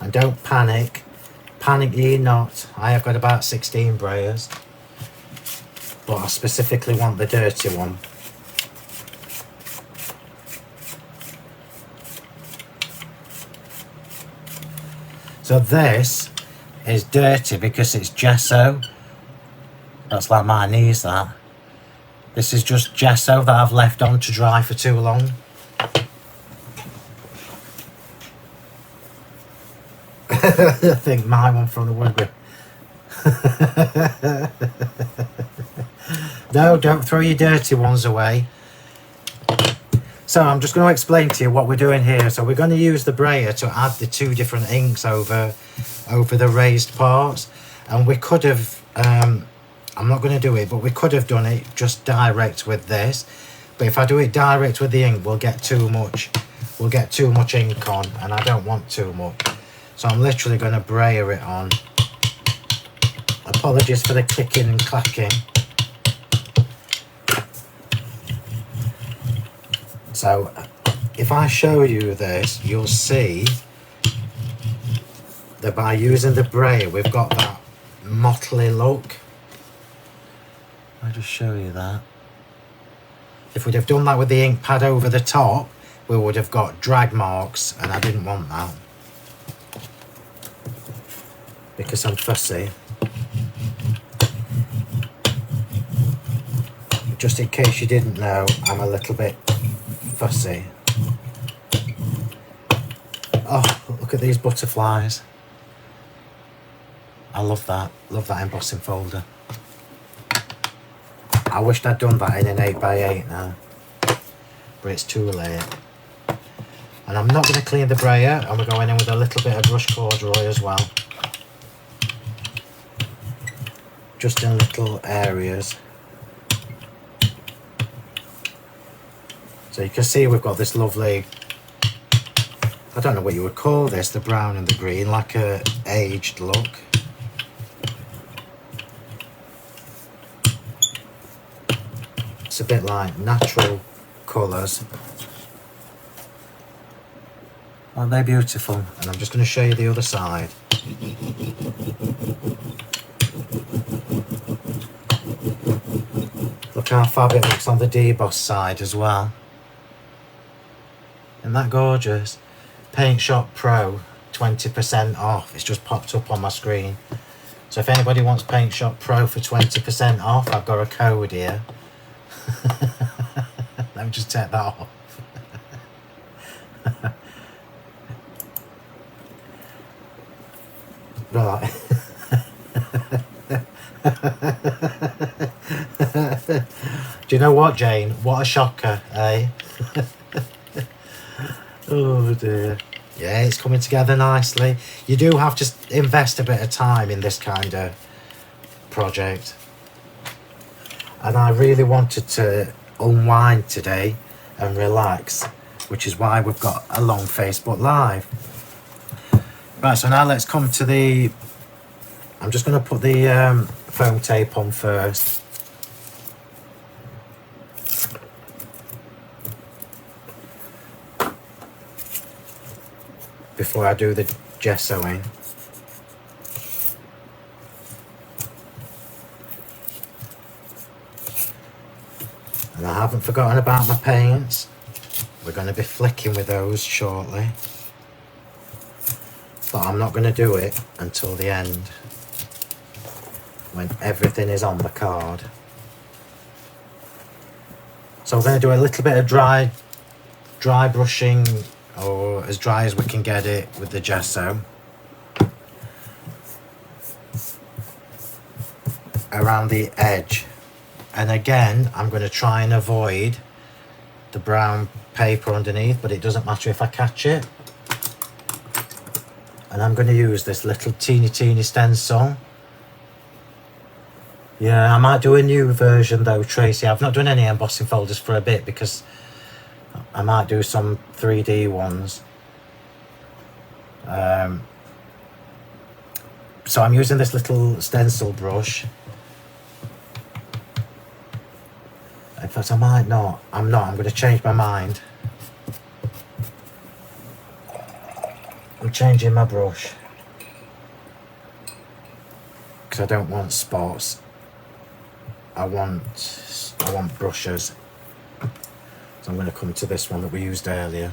And don't panic. Panic ye not. I have got about 16 brayers. But I specifically want the dirty one. So this is dirty because it's gesso. That's like my knees, that. This is just gesso that I've left on to dry for too long. I think my one from the woodwork. No, don't throw your dirty ones away. So I'm just going to explain to you what we're doing here. So we're going to use the brayer to add the 2 different inks over the raised parts. And we could have, I'm not going to do it, but we could have done it just direct with this. But if I do it direct with the ink, we'll get too much ink on, and I don't want too much. So I'm literally going to brayer it on. Apologies for the clicking and clacking. So if I show you this, you'll see that by using the brayer, we've got that motley look. I'll just show you that. If we'd have done that with the ink pad over the top, we would have got drag marks, and I didn't want that. Because I'm fussy. Just in case you didn't know, I'm a little bit fussy. Oh, look at these butterflies. I love that embossing folder. I wished I'd done that in an 8x8 now, but it's too late. And I'm not going to clean the brayer, and we're going in with a little bit of brush corduroy as well. Just in little areas. So you can see we've got this lovely, I don't know what you would call this, the brown and the green, like a aged look. It's a bit like natural colours. Aren't they beautiful? And I'm just going to show you the other side. Look how fab it looks on the deboss side as well. Isn't that gorgeous? Paint Shop Pro, 20% off. It's just popped up on my screen. So if anybody wants Paint Shop Pro for 20% off, I've got a code here. Let me just take that off. Right. Do you know what, Jane? What a shocker, eh? Oh dear. Yeah, it's coming together nicely. You do have to invest a bit of time in this kind of project. And I really wanted to unwind today and relax, which is why we've got a long Facebook Live. Right, so now let's come to the... I'm just going to put the foam tape on first. Before I do the gessoing. And And I haven't forgotten about my paints. We're going to be flicking with those shortly. But I'm not going to do it until the end, when everything is on the card. So we're going to do a little bit of dry brushing, or as dry as we can get it with the gesso, around the edge. And again, I'm going to try and avoid the brown paper underneath, but it doesn't matter if I catch it. And I'm going to use this little teeny stencil. Yeah, I might do a new version though, Tracy. I've not done any embossing folders for a bit because I might do some 3D ones. So I'm using this little stencil brush. In fact, I might not. I'm going to change my mind. I'm changing my brush because I don't want spots. I want brushes. So I'm going to come to this one that we used earlier.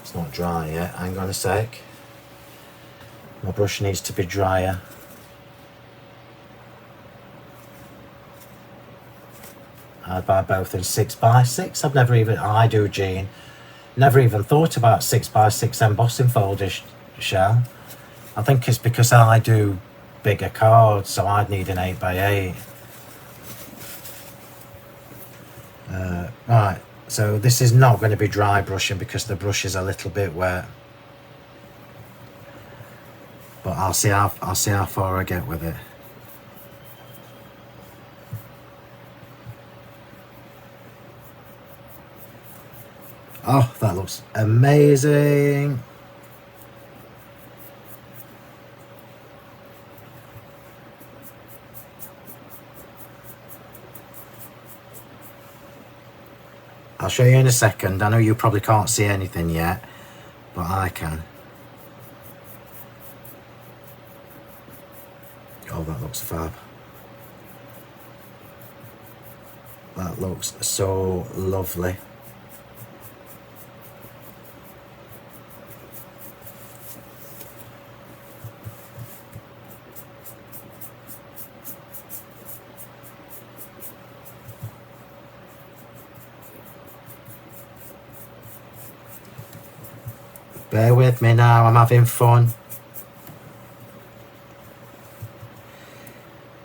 It's not dry yet. Hang on a sec. My brush needs to be drier. I'd buy both in 6x6. I've never even, I do, Jean. Never even thought about 6x6 embossing folders, Shell. I think it's because I do bigger cards, so I'd need an 8x8. Right, so this is not going to be dry brushing because the brush is a little bit wet. But I'll see how far I get with it. Oh, that looks amazing. I'll show you in a second. I know you probably can't see anything yet, but I can. Oh, that looks fab. That looks so lovely. Bear with me now, I'm having fun.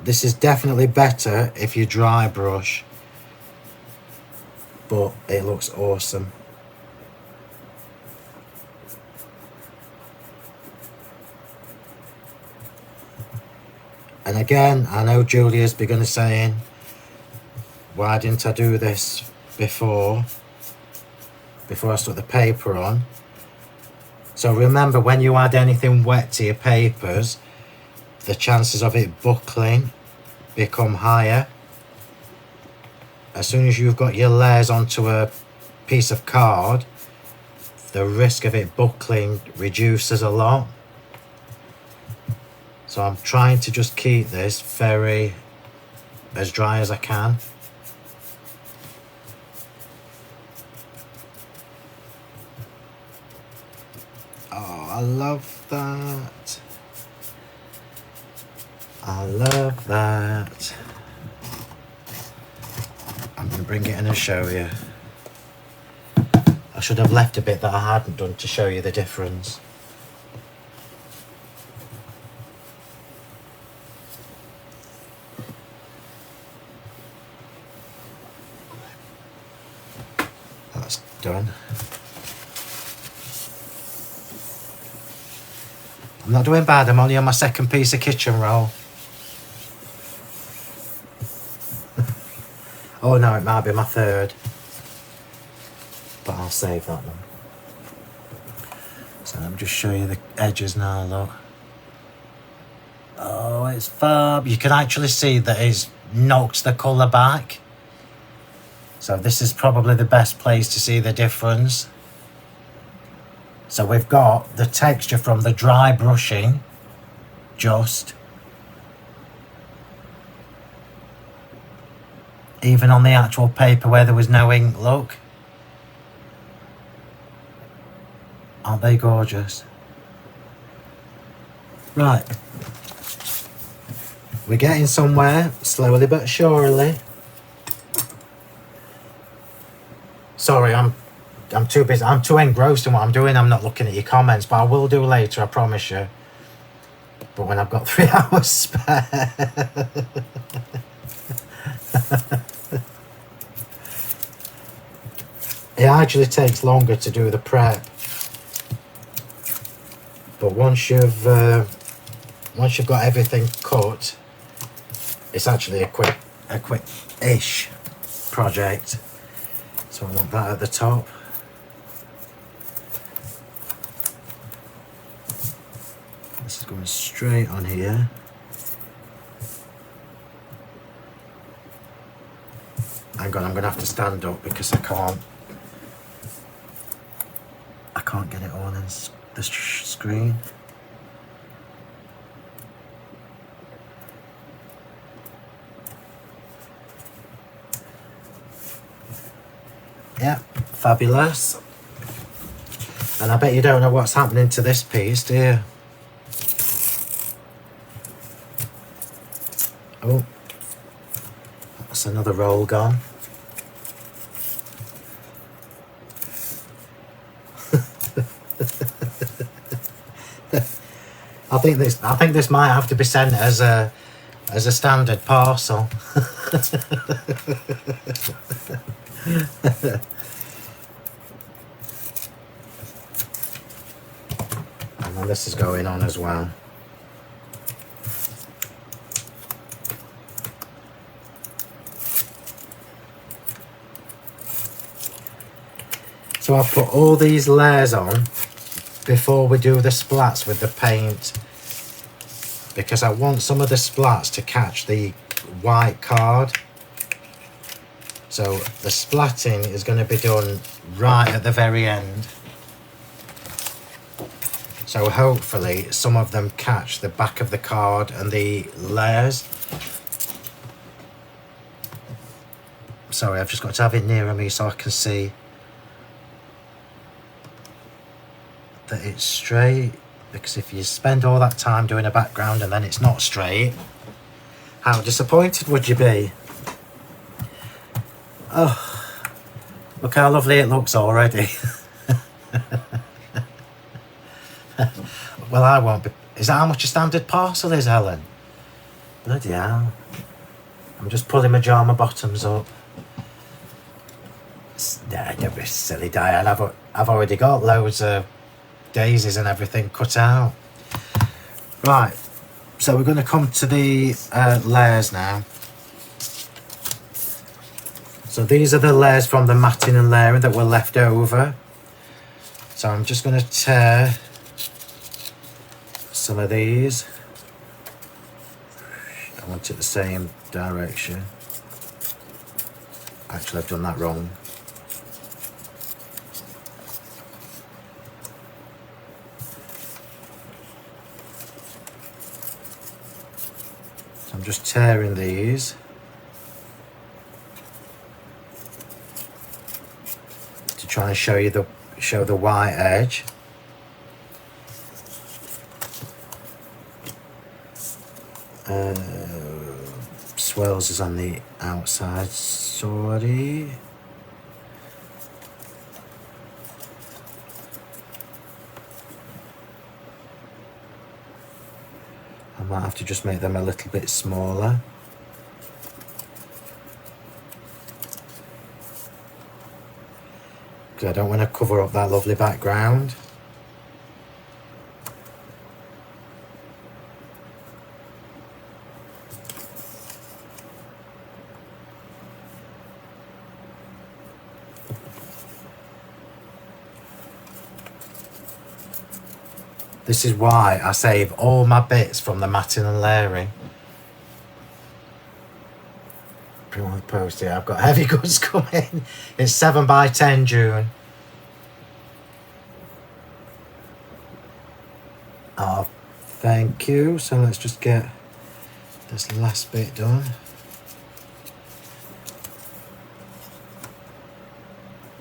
This is definitely better if you dry brush, but it looks awesome. And again, I know Julia's begun saying, why didn't I do this before I stuck the paper on? So remember, when you add anything wet to your papers, the chances of it buckling become higher. As soon as you've got your layers onto a piece of card, the risk of it buckling reduces a lot. So I'm trying to just keep this as dry as I can. Oh, I love that. I love that. I'm going to bring it in and show you. I should have left a bit that I hadn't done to show you the difference. That's done. I'm not doing bad, I'm only on my second piece of kitchen roll. Oh no, it might be my third. But I'll save that one. So let me just show you the edges now, look. Oh, it's fab. You can actually see that it's knocked the colour back. So this is probably the best place to see the difference. So we've got the texture from the dry brushing, just. Even on the actual paper where there was no ink, look. Aren't they gorgeous? Right. We're getting somewhere, slowly but surely. Sorry, I'm too busy. I'm too engrossed in what I'm doing. I'm not looking at your comments, but I will do later, I promise you. But when I've got 3 hours spare. It actually takes longer to do the prep. But once you've got everything cut, it's actually a quick-ish project. So I want that at the top. This is going straight on here. Hang on, I'm going to have to stand up because I can't get it on the screen. Yeah, fabulous. And I bet you don't know what's happening to this piece, do you? Oh, that's another roll gone. I think this might have to be sent as a standard parcel. And then this is going on as well. So I've put all these layers on before we do the splats with the paint, because I want some of the splats to catch the white card. So the splatting is going to be done right at the very end. So hopefully some of them catch the back of the card and the layers. Sorry, I've just got to have it nearer me so I can see that it's straight, because if you spend all that time doing a background and then it's not straight, how disappointed would you be? Oh, look how lovely it looks already. Well, I won't be. Is that how much a standard parcel is, Helen? Bloody hell. I'm just pulling my jama bottoms up. Nah, don't be silly, Diane. I've already got loads of daisies and everything cut out. Right, so we're going to come to the layers now. So these are the layers from the matting and layering that were left over. So I'm just going to tear some of these. I want it the same direction. Actually, I've done that wrong. I'm just tearing these to try and show the white edge. Swirls is on the outside, sorry. I might have to just make them a little bit smaller. Because I don't want to cover up that lovely background. This is why I save all my bits from the matting and layering. Print on the post here. I've got heavy goods coming. It's 7 by 10 June. Oh, thank you. So let's just get this last bit done.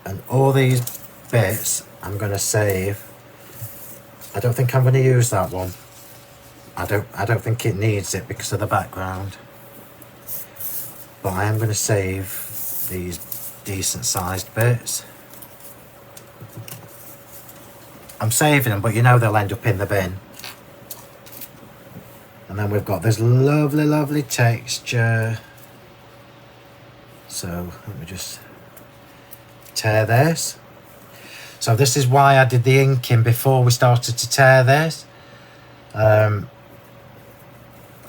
And all these bits I'm going to save. I don't think I'm going to use that one. I don't think it needs it because of the background. But I am going to save these decent sized bits. I'm saving them, but you know they'll end up in the bin. And then we've got this lovely, lovely texture. So let me just tear this. So this is why I did the inking before we started to tear this.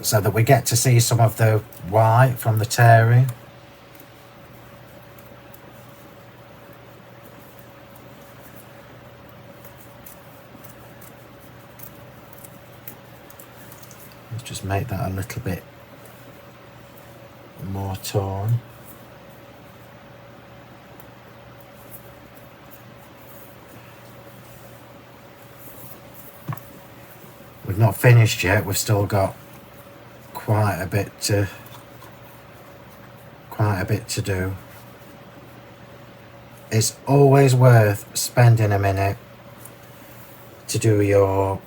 So that we get to see some of the white from the tearing. Let's just make that a little bit more torn. We've not finished yet, we've still got quite a bit to do. It's always worth spending a minute to do your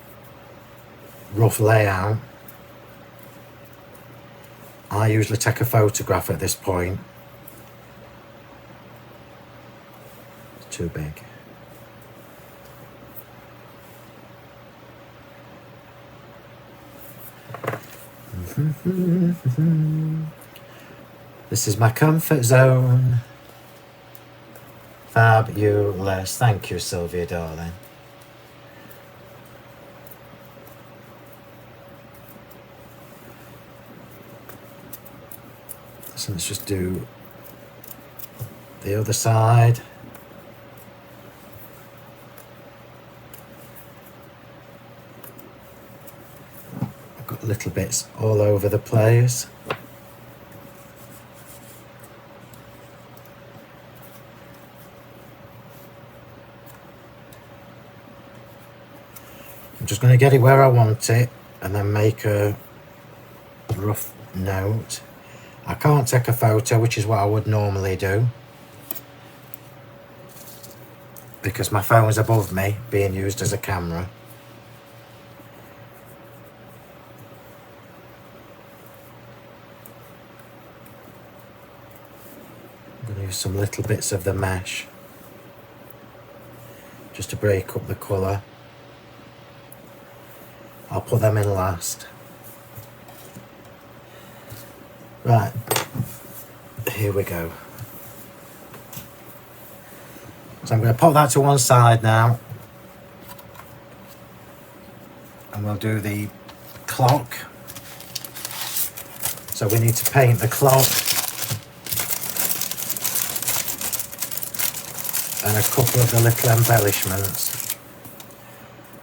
rough layout. I usually take a photograph at this point. It's too big. This is my comfort zone. Fabulous. Thank you, Sylvia, darling. So let's just do the other side. I've got little bits all over the place. I'm just going to get it where I want it and then make a rough note. I can't take a photo, which is what I would normally do, because my phone's above me being used as a camera. I'm going to use some little bits of the mesh just to break up the colour. I'll put them in last. Right, here we go. So I'm going to put that to one side now. And we'll do the clock. So we need to paint the clock. And a couple of the little embellishments.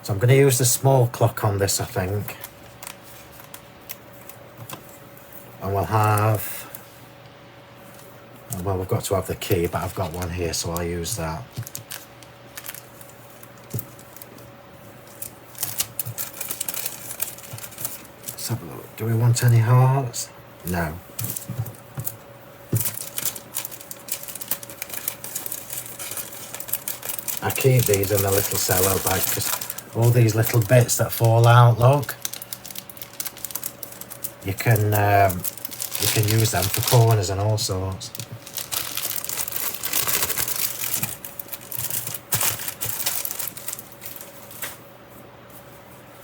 So I'm going to use the small clock on this, I think. And we'll have, well, we've got to have the key, but I've got one here, so I'll use that. Let's have a look. Do we want any hearts? No. I keep these in the little cello bag because all these little bits that fall out, look, you can use them for corners and all sorts.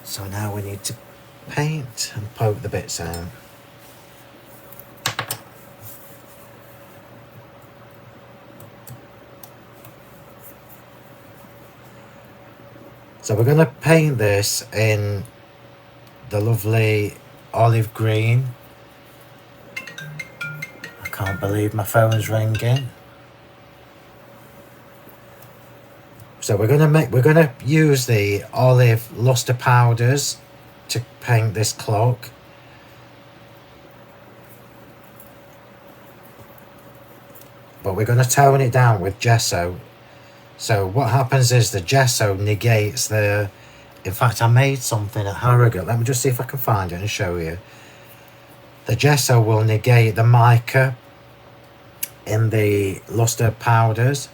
So now we need to paint and poke the bits out. So we're going to paint this in the lovely olive green. I can't believe my phone's ringing. So we're going to use the olive luster powders to paint this clock. But we're going to tone it down with gesso. So what happens is the gesso negates the... In fact, I made something at Harrogate. Let me just see if I can find it and show you. The gesso will negate the mica in the luster powders.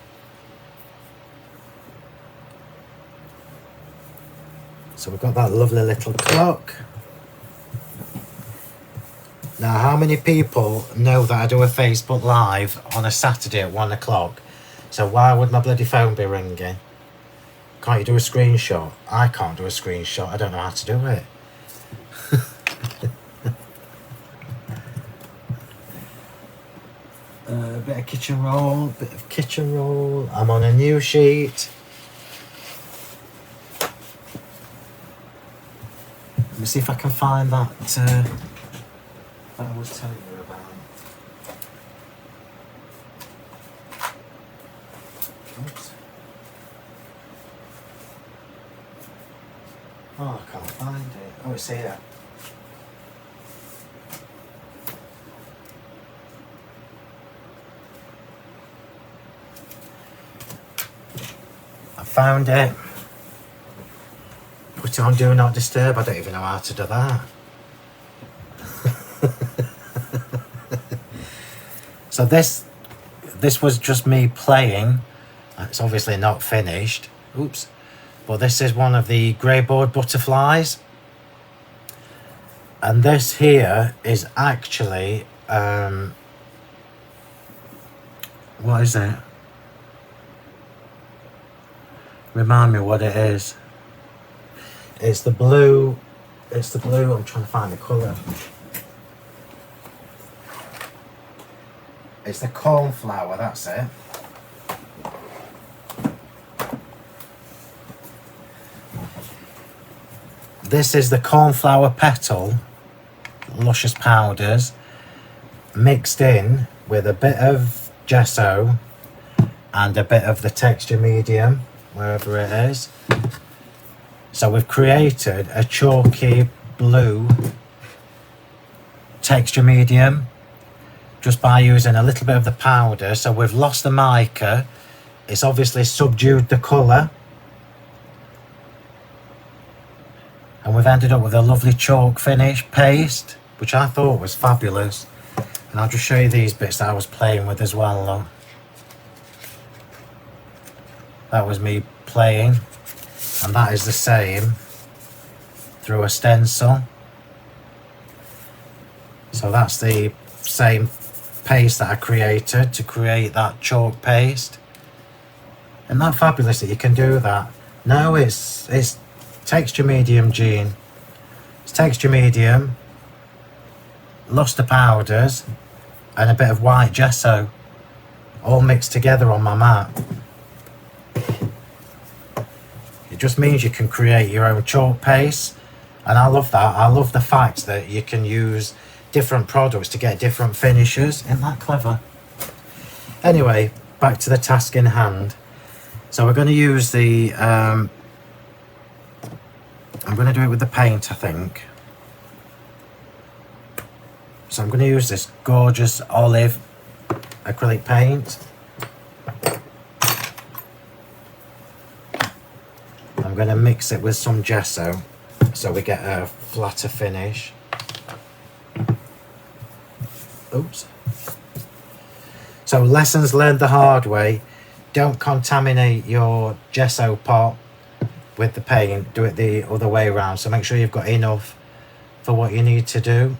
So we've got that lovely little clock. Now, how many people know that I do a Facebook Live on a Saturday at 1 o'clock? So why would my bloody phone be ringing? Can't you do a screenshot? I can't do a screenshot. I don't know how to do it. A bit of kitchen roll, I'm on a new sheet. Let me see if I can find that that I was telling you about. Oops. Oh, I can't find it. Oh, it's here. I found it. Put it on Do Not Disturb. I don't even know how to do that. So this was just me playing. It's obviously not finished. Oops. But this is one of the grey board butterflies. And this here is actually what is it? Remind me what it is. It's the blue. I'm trying to find the colour. It's the cornflower, that's it. This is the cornflower petal, luscious powders, mixed in with a bit of gesso and a bit of the texture medium, wherever it is. So we've created a chalky blue texture medium just by using a little bit of the powder. So we've lost the mica. It's obviously subdued the colour. And we've ended up with a lovely chalk finish paste, which I thought was fabulous. And I'll just show you these bits that I was playing with as well, look. That was me playing. And that is the same through a stencil. So that's the same paste that I created to create that chalk paste. Isn't that fabulous that you can do that? No, it's texture medium, Jean. It's texture medium, luster powders, and a bit of white gesso, all mixed together on my mat. It just means you can create your own chalk paste, and I love that. I love the fact that you can use different products to get different finishes. Isn't that clever? Anyway, back to the task in hand. So we're going to use the I'm going to do it with the paint, I think. So I'm going to use this gorgeous olive acrylic paint. I'm going to mix it with some gesso so we get a flatter finish. Oops. So lessons learned the hard way. Don't contaminate your gesso pot with the paint. Do it the other way around. So make sure you've got enough for what you need to do.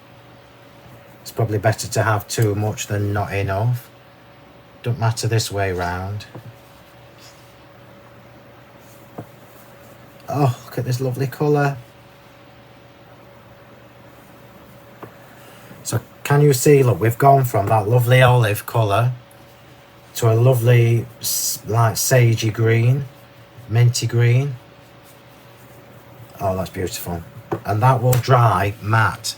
It's probably better to have too much than not enough. Don't matter this way round. Oh, look at this lovely colour. So can you see, look, we've gone from that lovely olive colour to a lovely like sagey green, minty green. Oh, that's beautiful. And that will dry matte.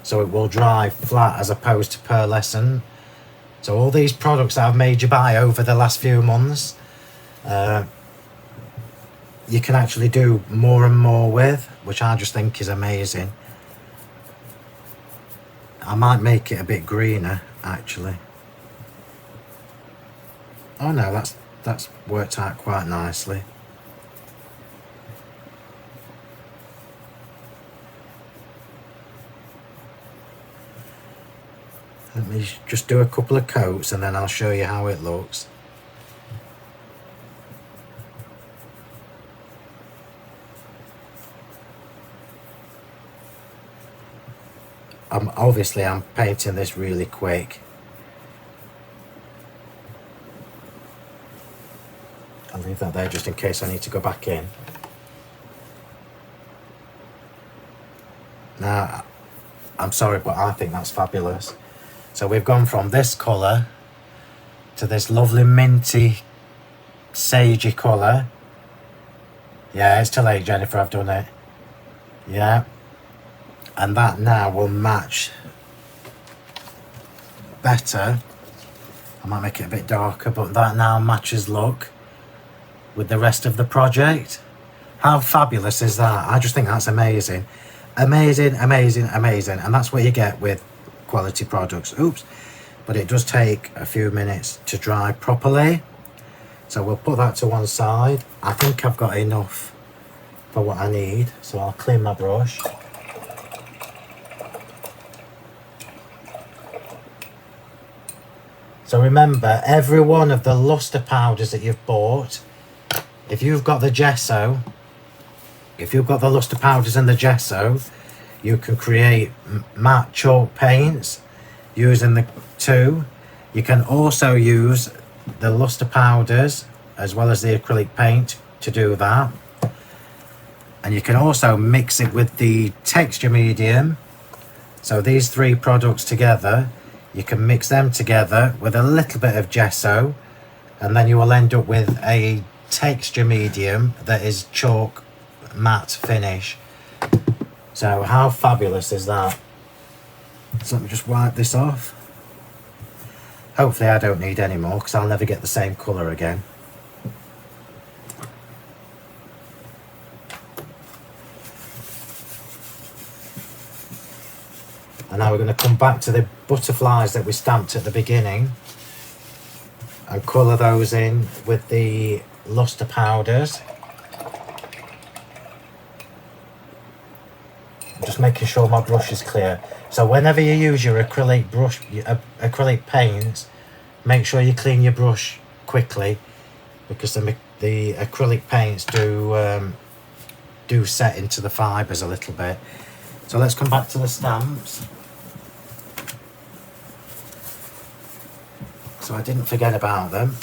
So it will dry flat as opposed to pearlescent. So all these products that I've made you buy over the last few months, you can actually do more and more with, which I just think is amazing. I might make it a bit greener, actually. Oh no, that's worked out quite nicely. Let me just do a couple of coats and then I'll show you how it looks. obviously I'm painting this really quick. I'll leave that there just in case I need to go back in. Now, I'm sorry, but I think that's fabulous. So we've gone from this colour to this lovely minty, sagey colour. Yeah, it's too late, Jennifer, I've done it. Yeah. And that now will match better. I might make it a bit darker, but that now matches look with the rest of the project. How fabulous is that? I just think that's amazing. Amazing, amazing, amazing. And that's what you get with quality products. Oops. But it does take a few minutes to dry properly. So we'll put that to one side. I think I've got enough for what I need. So I'll clean my brush. So remember, every one of the luster powders that you've bought, if you've got the gesso, if you've got the luster powders and the gesso, you can create matte chalk paints using the two. You can also use the luster powders as well as the acrylic paint to do that. And you can also mix it with the texture medium. So these three products together, you can mix them together with a little bit of gesso, and then you will end up with a texture medium that is chalk matte finish. So how fabulous is that? So let me just wipe this off. Hopefully I don't need any more because I'll never get the same colour again. And now we're going to come back to the butterflies that we stamped at the beginning and colour those in with the luster powders. Just making sure my brush is clear. So whenever you use your acrylic brush, acrylic paints, make sure you clean your brush quickly because the acrylic paints do set into the fibres a little bit. So let's come back to the stamps. So I didn't forget about them.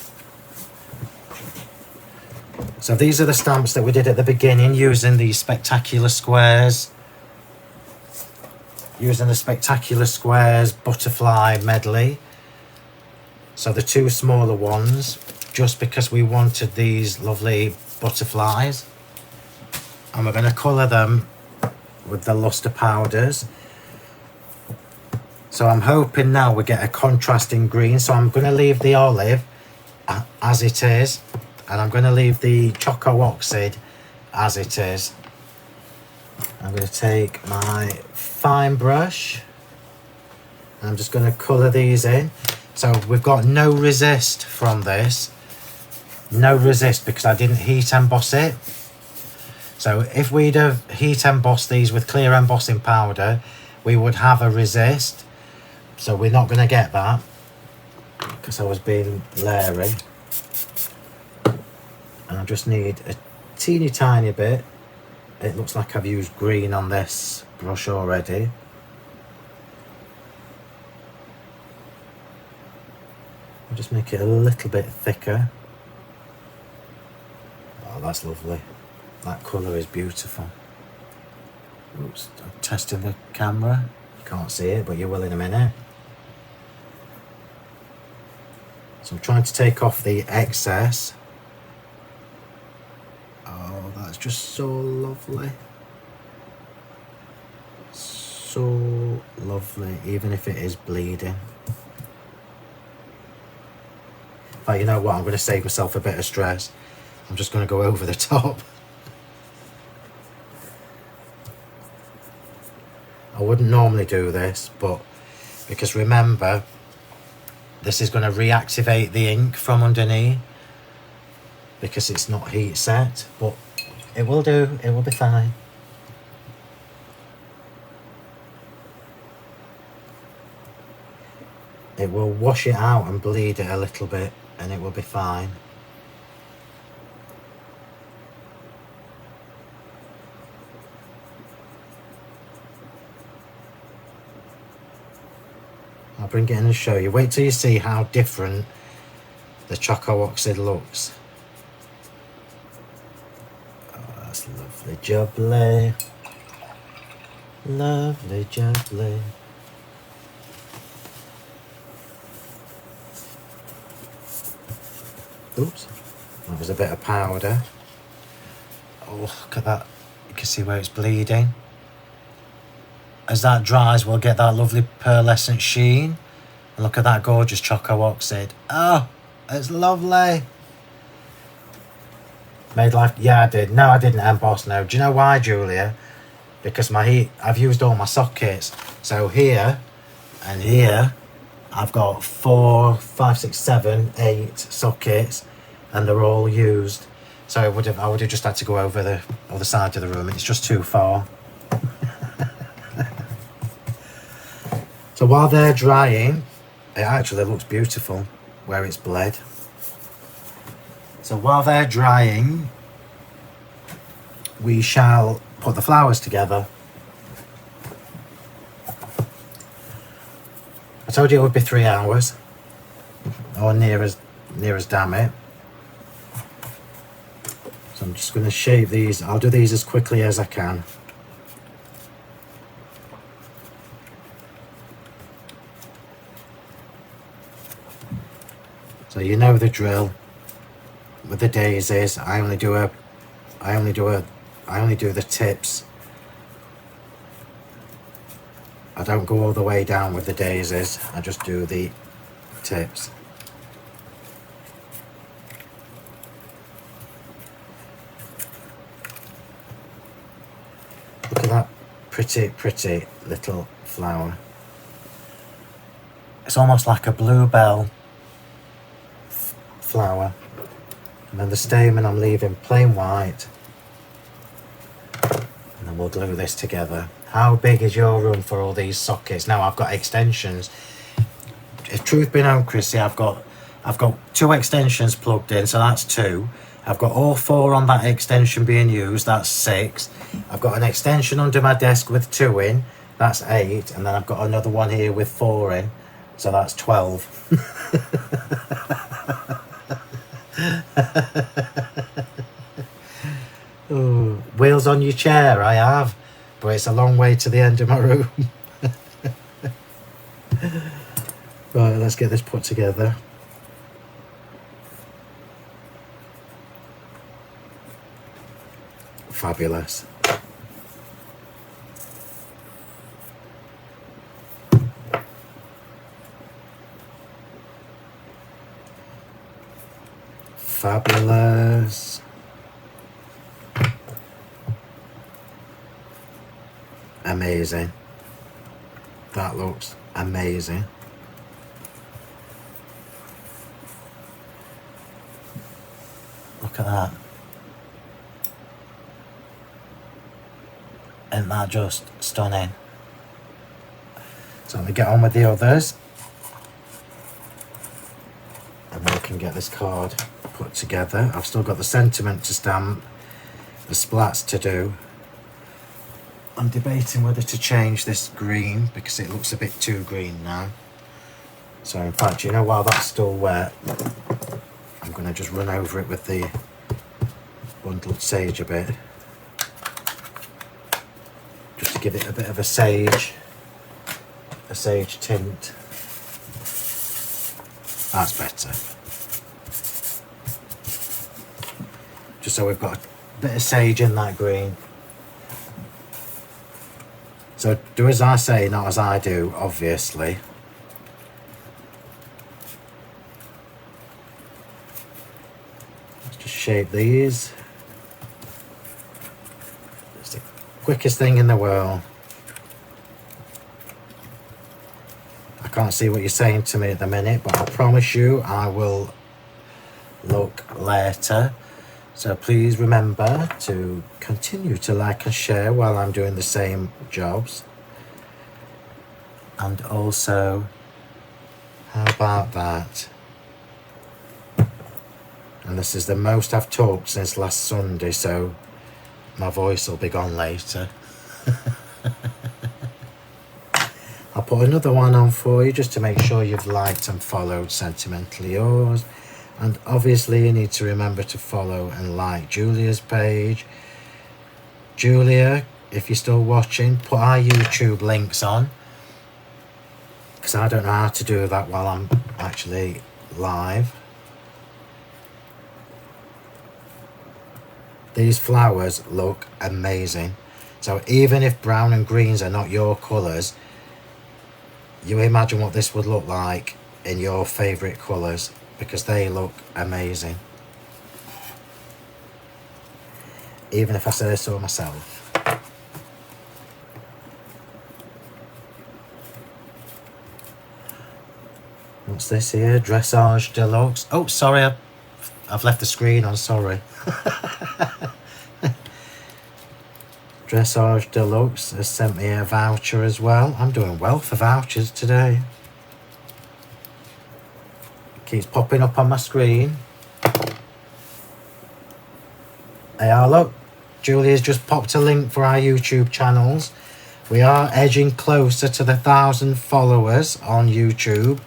So these are the stamps that we did at the beginning using the spectacular squares. Using the spectacular squares butterfly medley. So the two smaller ones, just because we wanted these lovely butterflies. And we're going to colour them with the luster powders. So I'm hoping now we get a contrasting green. So I'm going to leave the olive as it is, and I'm going to leave the Choco Oxide as it is. I'm going to take my fine brush. I'm just going to colour these in. So we've got no resist from this. No resist because I didn't heat emboss it. So if we'd have heat embossed these with clear embossing powder, we would have a resist. So we're not going to get that because I was being leery. And I just need a teeny tiny bit. It looks like I've used green on this brush already. I'll just make it a little bit thicker. Oh, that's lovely. That colour is beautiful. Oops, I'm testing the camera. You can't see it, but you will in a minute. So I'm trying to take off the excess. Oh, that's just so lovely. So lovely, even if it is bleeding. But you know what, I'm going to save myself a bit of stress. I'm just going to go over the top. I wouldn't normally do this, but because remember, this is going to reactivate the ink from underneath because it's not heat set, but it will do, it will be fine. It will wash it out and bleed it a little bit and it will be fine. I'll bring it in and show you. Wait till you see how different the Choco Oxide looks. Oh, that's lovely jubbly. Lovely jubbly. Oops, that was a bit of powder. Oh, look at that. You can see where it's bleeding. As that dries, we'll get that lovely pearlescent sheen. And look at that gorgeous Choco Oxide. Oh, it's lovely. Made life, yeah I did. No, I didn't emboss, no. Do you know why, Julia? Because I've used all my sockets. So here and here, I've got 4, 5, 6, 7, 8 sockets, and they're all used. So I would have just had to go over the other side of the room. It's just too far. So while they're drying, it actually looks beautiful where it's bled. So while they're drying, we shall put the flowers together. I told you it would be 3 hours, or near as damn it. So I'm just going to shape these. I'll do these as quickly as I can. So you know the drill with the daisies. I only do the tips. I don't go all the way down with the daisies. I just do the tips. Look at that pretty little flower. It's almost like a bluebell flower. And then the stamen I'm leaving plain white. And then we'll glue this together. How big is your room for all these sockets? Now I've got extensions. If truth be known, Chrissy, I've got 2 extensions plugged in, so that's 2. I've got all 4 on that extension being used, that's 6. I've got an extension under my desk with 2 in, that's 8. And then I've got another one here with 4 in, so that's 12. Ooh, wheels on your chair, I have, but it's a long way to the end of my room. Right, let's get this put together. Fabulous. Fabulous. Amazing. That looks amazing. Look at that. Isn't that just stunning? So let me get on with the others. And then we can get this card put together. I've still got the sentiment to stamp, the splats to do. I'm debating whether to change this green because it looks a bit too green now. So in fact, you know, while that's still wet, I'm going to just run over it with the bundled sage a bit. Just to give it a bit of a sage tint. That's better. Just so we've got a bit of sage in that green. So do as I say, not as I do, obviously. Let's just shape these. It's the quickest thing in the world. I can't see what you're saying to me at the minute, but I promise you I will look later. So please remember to continue to like and share while I'm doing the same jobs. And also, how about that? And this is the most I've talked since last Sunday, so my voice will be gone later. I'll put another one on for you just to make sure you've liked and followed Sentimentally Yours. And obviously you need to remember to follow and like Julia's page. Julia, if you're still watching, put our YouTube links on, because I don't know how to do that while I'm actually live. These flowers look amazing. So even if brown and greens are not your colours, you imagine what this would look like in your favourite colours, because they look amazing. Even if I say so myself. What's this here? Dressage Deluxe. Oh, sorry, I've left the screen on, sorry. Dressage Deluxe has sent me a voucher as well. I'm doing well for vouchers today. Keeps popping up on my screen. Hey, look, Julia's just popped a link for our YouTube channels. We are edging closer to the 1,000 followers on YouTube.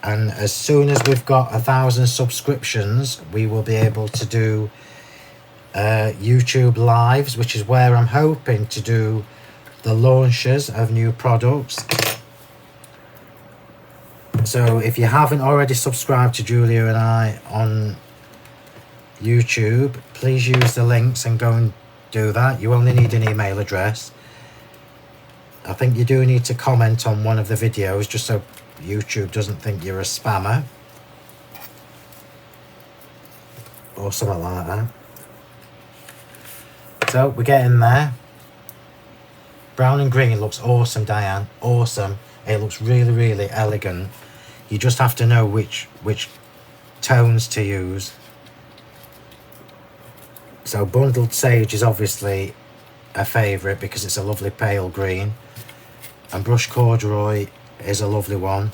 And as soon as we've got 1,000 subscriptions, we will be able to do YouTube lives, which is where I'm hoping to do the launches of new products. So if you haven't already subscribed to Julia and I on YouTube, please use the links and go and do that. You only need an email address. I think you do need to comment on one of the videos just so YouTube doesn't think you're a spammer or something like that. So we're getting there. Brown and green looks awesome, Diane. Awesome. It looks really, really elegant. You just have to know which tones to use. So Bundled Sage is obviously a favourite because it's a lovely pale green. And Brush Corduroy is a lovely one.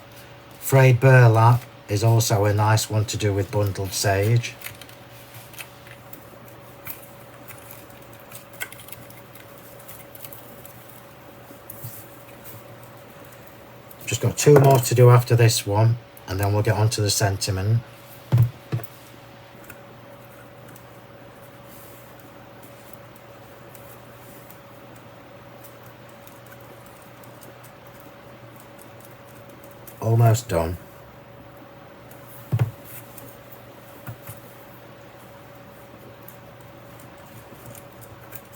Frayed Burlap is also a nice one to do with Bundled Sage. Just got 2 more to do after this one, and then we'll get on to the Sentiment. Almost done.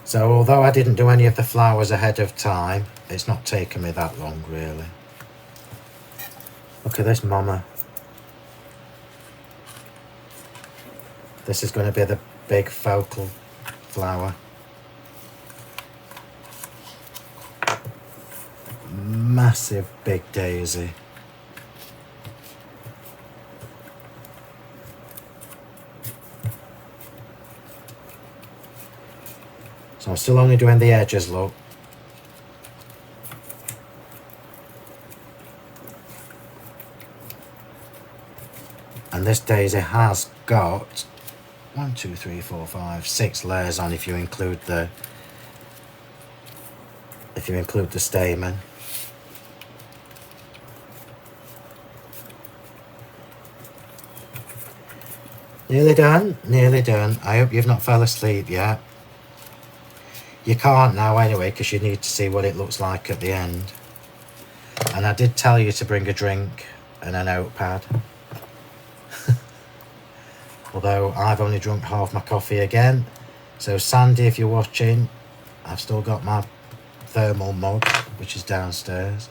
So although I didn't do any of the flowers ahead of time, it's not taken me that long really. Look at this mama. This is going to be the big focal flower. Massive big daisy. So I'm still only doing the edges, look. And this daisy has got 1, 2, 3, 4, 5, 6 layers on if you include the stamen. Nearly done, nearly done. I hope you've not fell asleep yet. You can't now anyway, because you need to see what it looks like at the end. And I did tell you to bring a drink and a notepad. Although I've only drunk half my coffee again. So Sandy, if you're watching, I've still got my thermal mug, which is downstairs,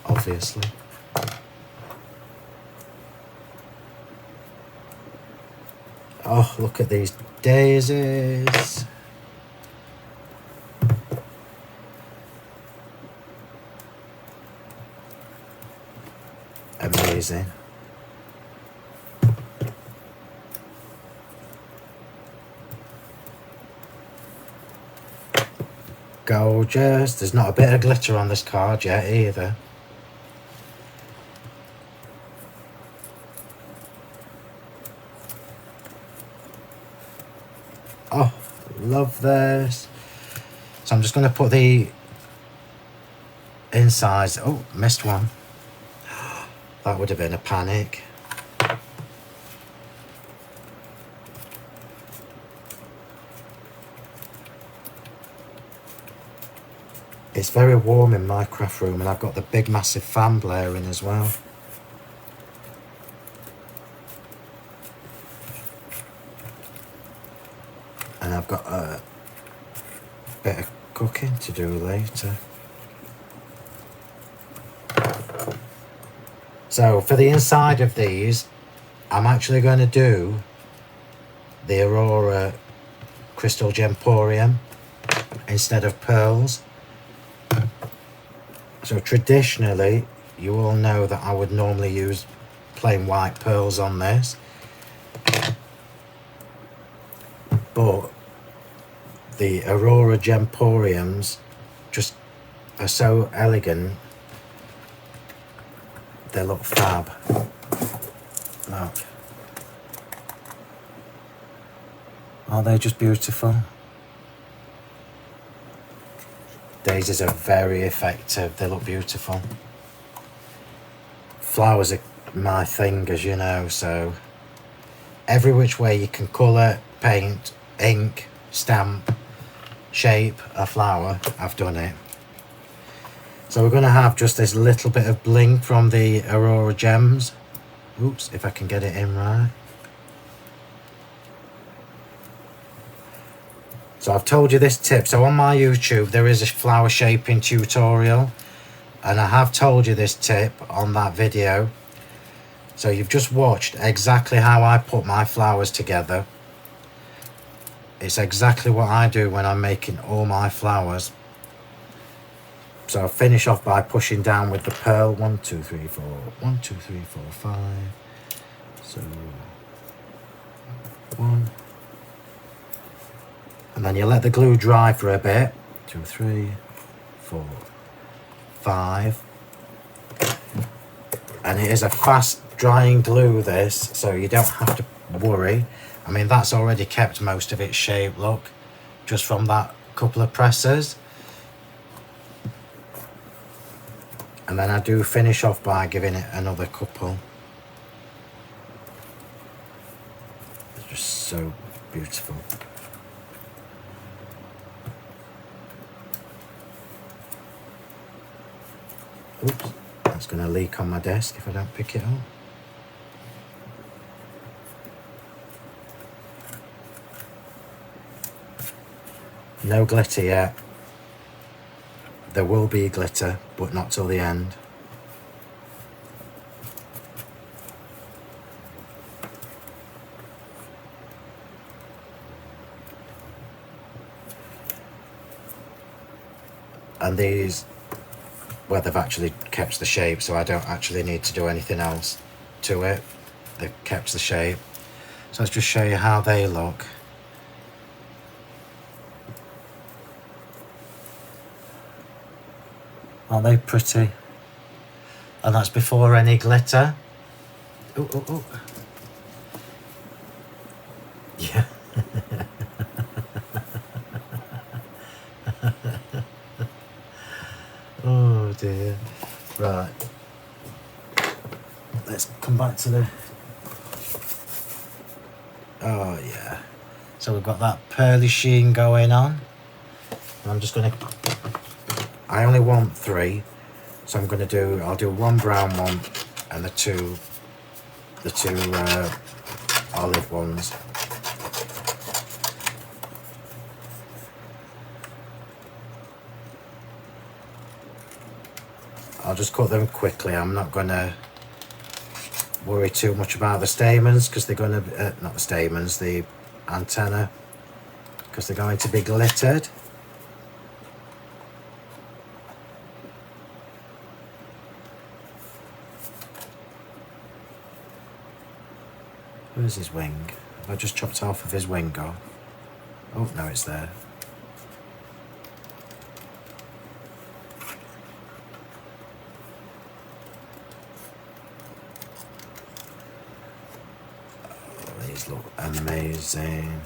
obviously. Oh, look at these daisies. Amazing. Gorgeous. There's not a bit of glitter on this card yet either. Oh, love this. So I'm just going to put the insides. Oh, missed one. That would have been a panic. It's very warm in my craft room, and I've got the big massive fan blaring as well. And I've got a bit of cooking to do later. So for the inside of these, I'm actually going to do the Aurora Crystal Gemporium instead of pearls. So traditionally, you all know that I would normally use plain white pearls on this. But the Aurora Gemporiums just are so elegant. They look fab. Look. Aren't they just beautiful? Daisies are very effective. They look beautiful. Flowers are my thing, as you know, so every which way you can colour, paint, ink, stamp, shape a flower, I've done it. So we're going to have just this little bit of bling from the Aurora Gems. Oops, if I can get it in right. So I've told you this tip. So on my YouTube there is a flower shaping tutorial, and I have told you this tip on that video. So you've just watched exactly how I put my flowers together. It's exactly what I do when I'm making all my flowers. So I'll finish off by pushing down with the pearl. 1, 2, 3, 4. 1, 2, 3, 4, 5. So 1. And then you let the glue dry for a bit. 2, 3, 4, 5. And it is a fast drying glue, this, so you don't have to worry. I mean, that's already kept most of its shape, look, just from that couple of presses. And then I do finish off by giving it another couple. It's just so beautiful. Oops, that's going to leak on my desk if I don't pick it up. No glitter yet. There will be glitter, but not till the end. And these, well, they've actually kept the shape, so I don't actually need to do anything else to it. They've kept the shape. So let's just show you how they look. Aren't they pretty? And that's before any glitter. Ooh, ooh, ooh. Yeah. Oh dear. Right. Let's come back to the... Oh yeah. So we've got that pearly sheen going on. And I'm just going to... I only want 3, so I'm going to do... I'll do 1 brown one and the two olive ones. I'll just cut them quickly. I'm not going to worry too much about the stamens, because they're going to... not the stamens, the antenna, because they're going to be glittered. Where's his wing? Have I just chopped half of his wing off? Oh, no, it's there. Oh, these look amazing.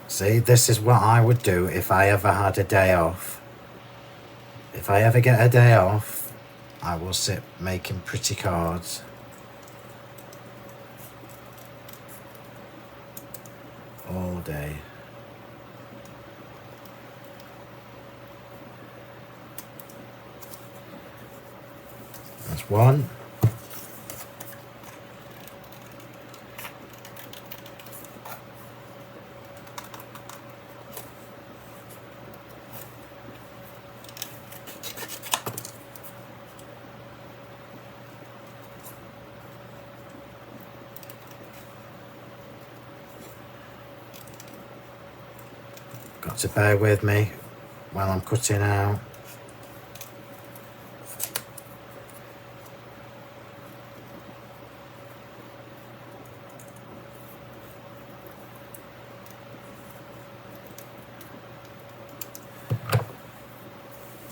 See, this is what I would do if I ever had a day off. if I ever get a day off, I will sit making pretty cards. All day. That's one. Got to bear with me while I'm cutting out.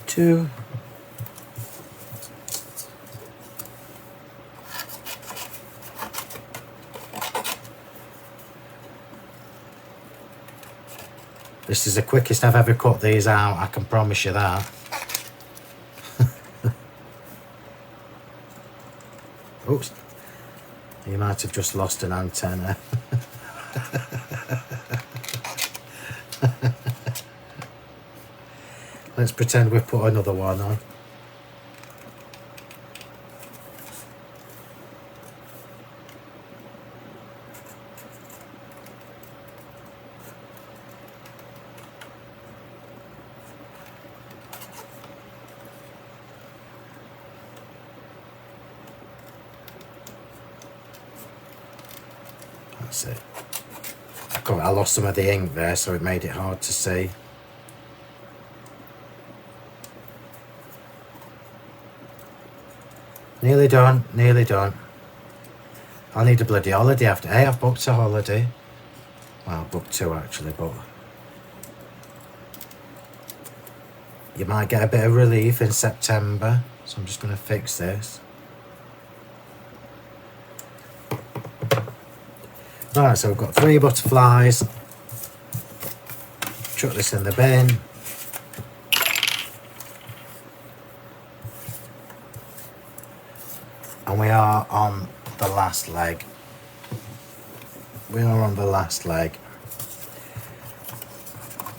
Two. This is the quickest I've ever cut these out, I can promise you that. Oops. You might have just lost an antenna. Let's pretend we've put another one on. That's it. I lost some of the ink there, so it made it hard to see. Nearly done, nearly done. I need a bloody holiday after. Hey, I've booked a holiday. Well, I've booked two actually, but you might get a bit of relief in September. So I'm just going to fix this. Right, so we've got 3 butterflies. Chuck this in the bin. And we are on the last leg. We are on the last leg.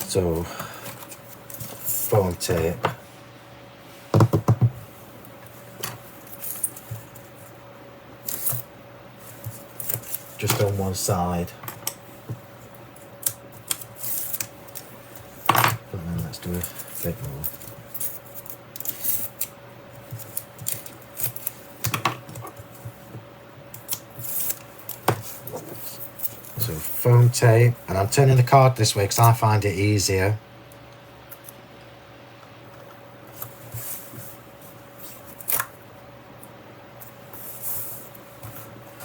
So, foam tape. Just on one side. And then let's do a bit more. So foam tape, and I'm turning the card this way because I find it easier.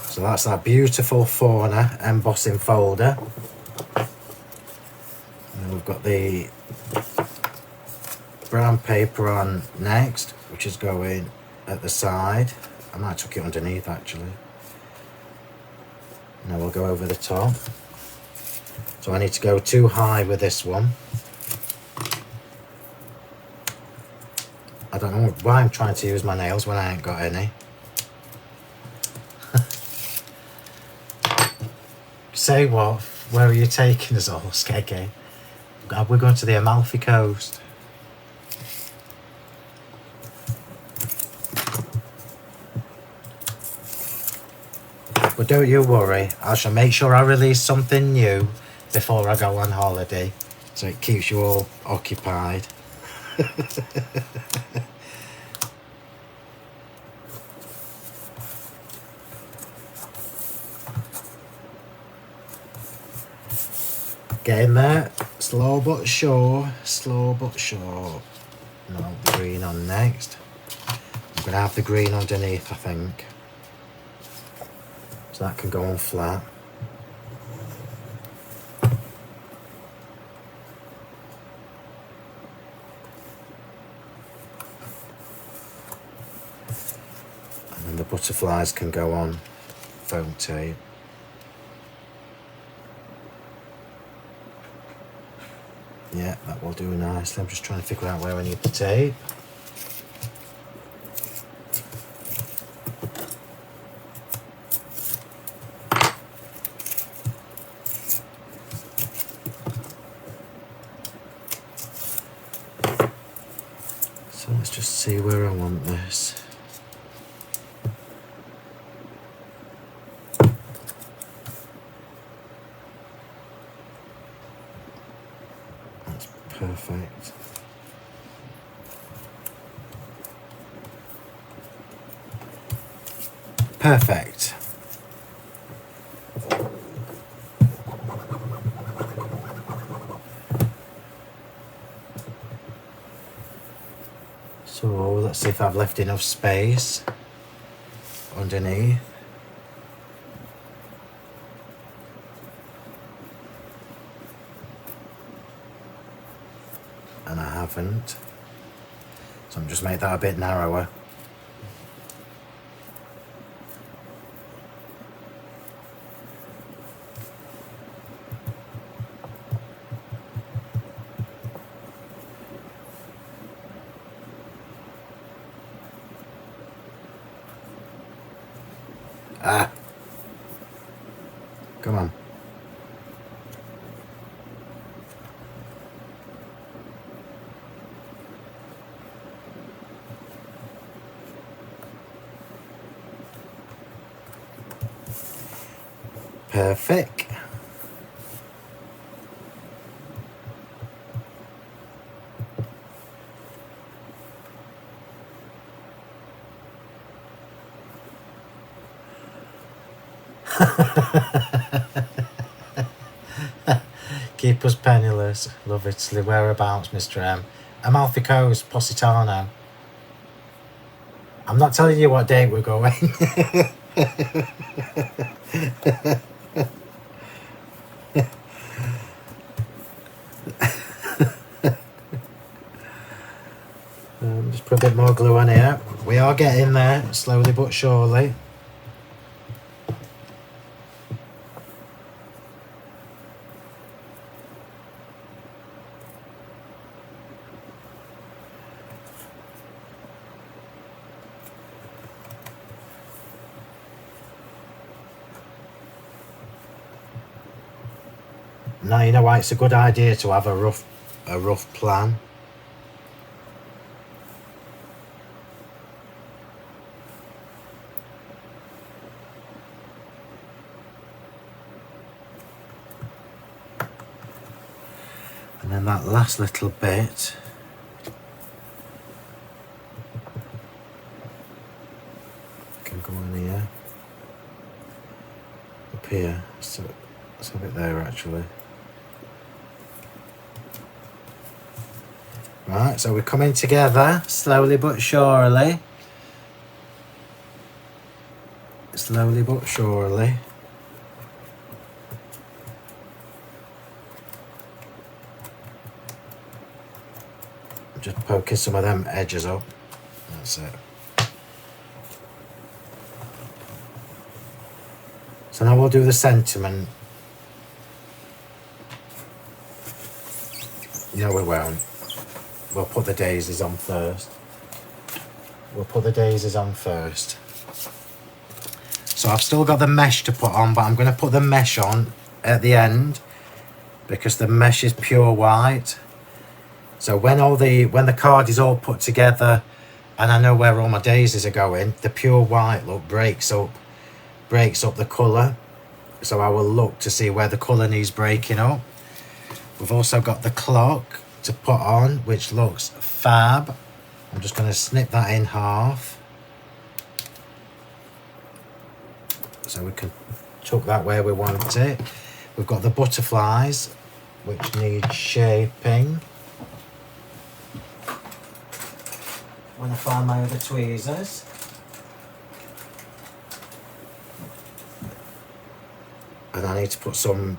So that's that beautiful fauna embossing folder. And we've got the brown paper on next, which is going at the side. I might tuck it underneath actually. Now we'll go over the top. So I need to go too high with this one. I don't know why I'm trying to use my nails when I ain't got any. Say what? Where are you taking us all, Skeggy? We're going to the Amalfi Coast. But don't you worry, I shall make sure I release something new before I go on holiday, so it keeps you all occupied. Getting there, slow but sure, slow but sure. Now the green on next. I'm going to have the green underneath, I think. So that can go on flat. And then the butterflies can go on foam tape. Yeah, that will do nicely. I'm just trying to figure out where I need the tape. see where I want this. That's perfect. Perfect. So let's see if I've left enough space underneath. And I haven't. So I'm just make that a bit narrower. Ah, come on. Perfect. Keep us penniless. Love Italy. Whereabouts, Mr. M? Amalfi Coast, Positano. I'm not telling you what date we're going. Just put a bit more glue on here. We are getting there, slowly but surely. Now you know why it's a good idea to have a rough plan. And then that last little bit, can go in here, up here, so let's have it there actually. Right, so we're coming together slowly but surely. Slowly but surely. I'm just poking some of them edges up. That's it. So now we'll do the sentiment. No, we won't. We'll put the daisies on first. So I've still got the mesh to put on, but I'm going to put the mesh on at the end because the mesh is pure white. So when the card is all put together and I know where all my daisies are going, the pure white look breaks up the colour. So I will look to see where the colour needs breaking up. We've also got the clock to put on, which looks fab. I'm just going to snip that in half so we can tuck that where we want it. We've got the butterflies, which need shaping. When I find my other tweezers. And I need to put some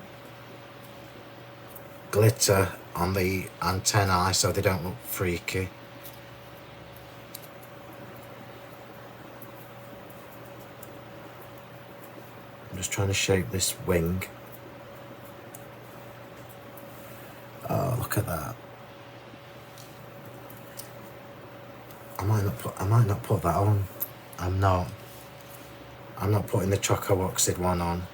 glitter on the antennae so they don't look freaky. I'm just trying to shape this wing. Oh, look at that. I might not put that on. I'm not putting the choco oxide one on.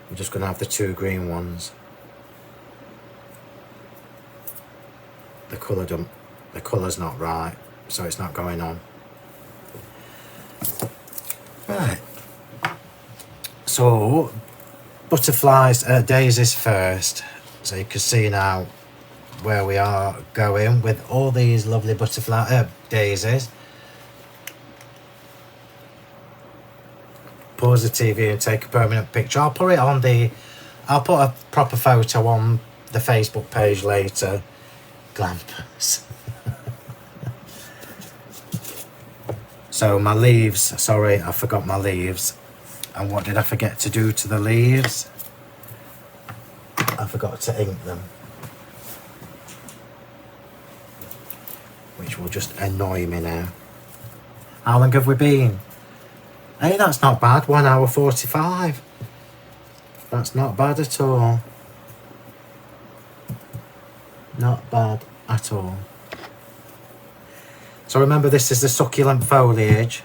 I'm just going to have the two green ones. the colour's not right, so it's not going on. Right. So butterflies, daisies first. So you can see now where we are going with all these lovely butterfly daisies. Pause the TV and take a permanent picture. I'll put a proper photo on the Facebook page later. Glampers. So my leaves, sorry, I forgot my leaves. And what did I forget to do to the leaves? I forgot to ink them, which will just annoy me now. How long have we been? Hey, that's not bad. 1 hour 45. That's not bad at all. Not bad at all. So remember, this is the succulent foliage.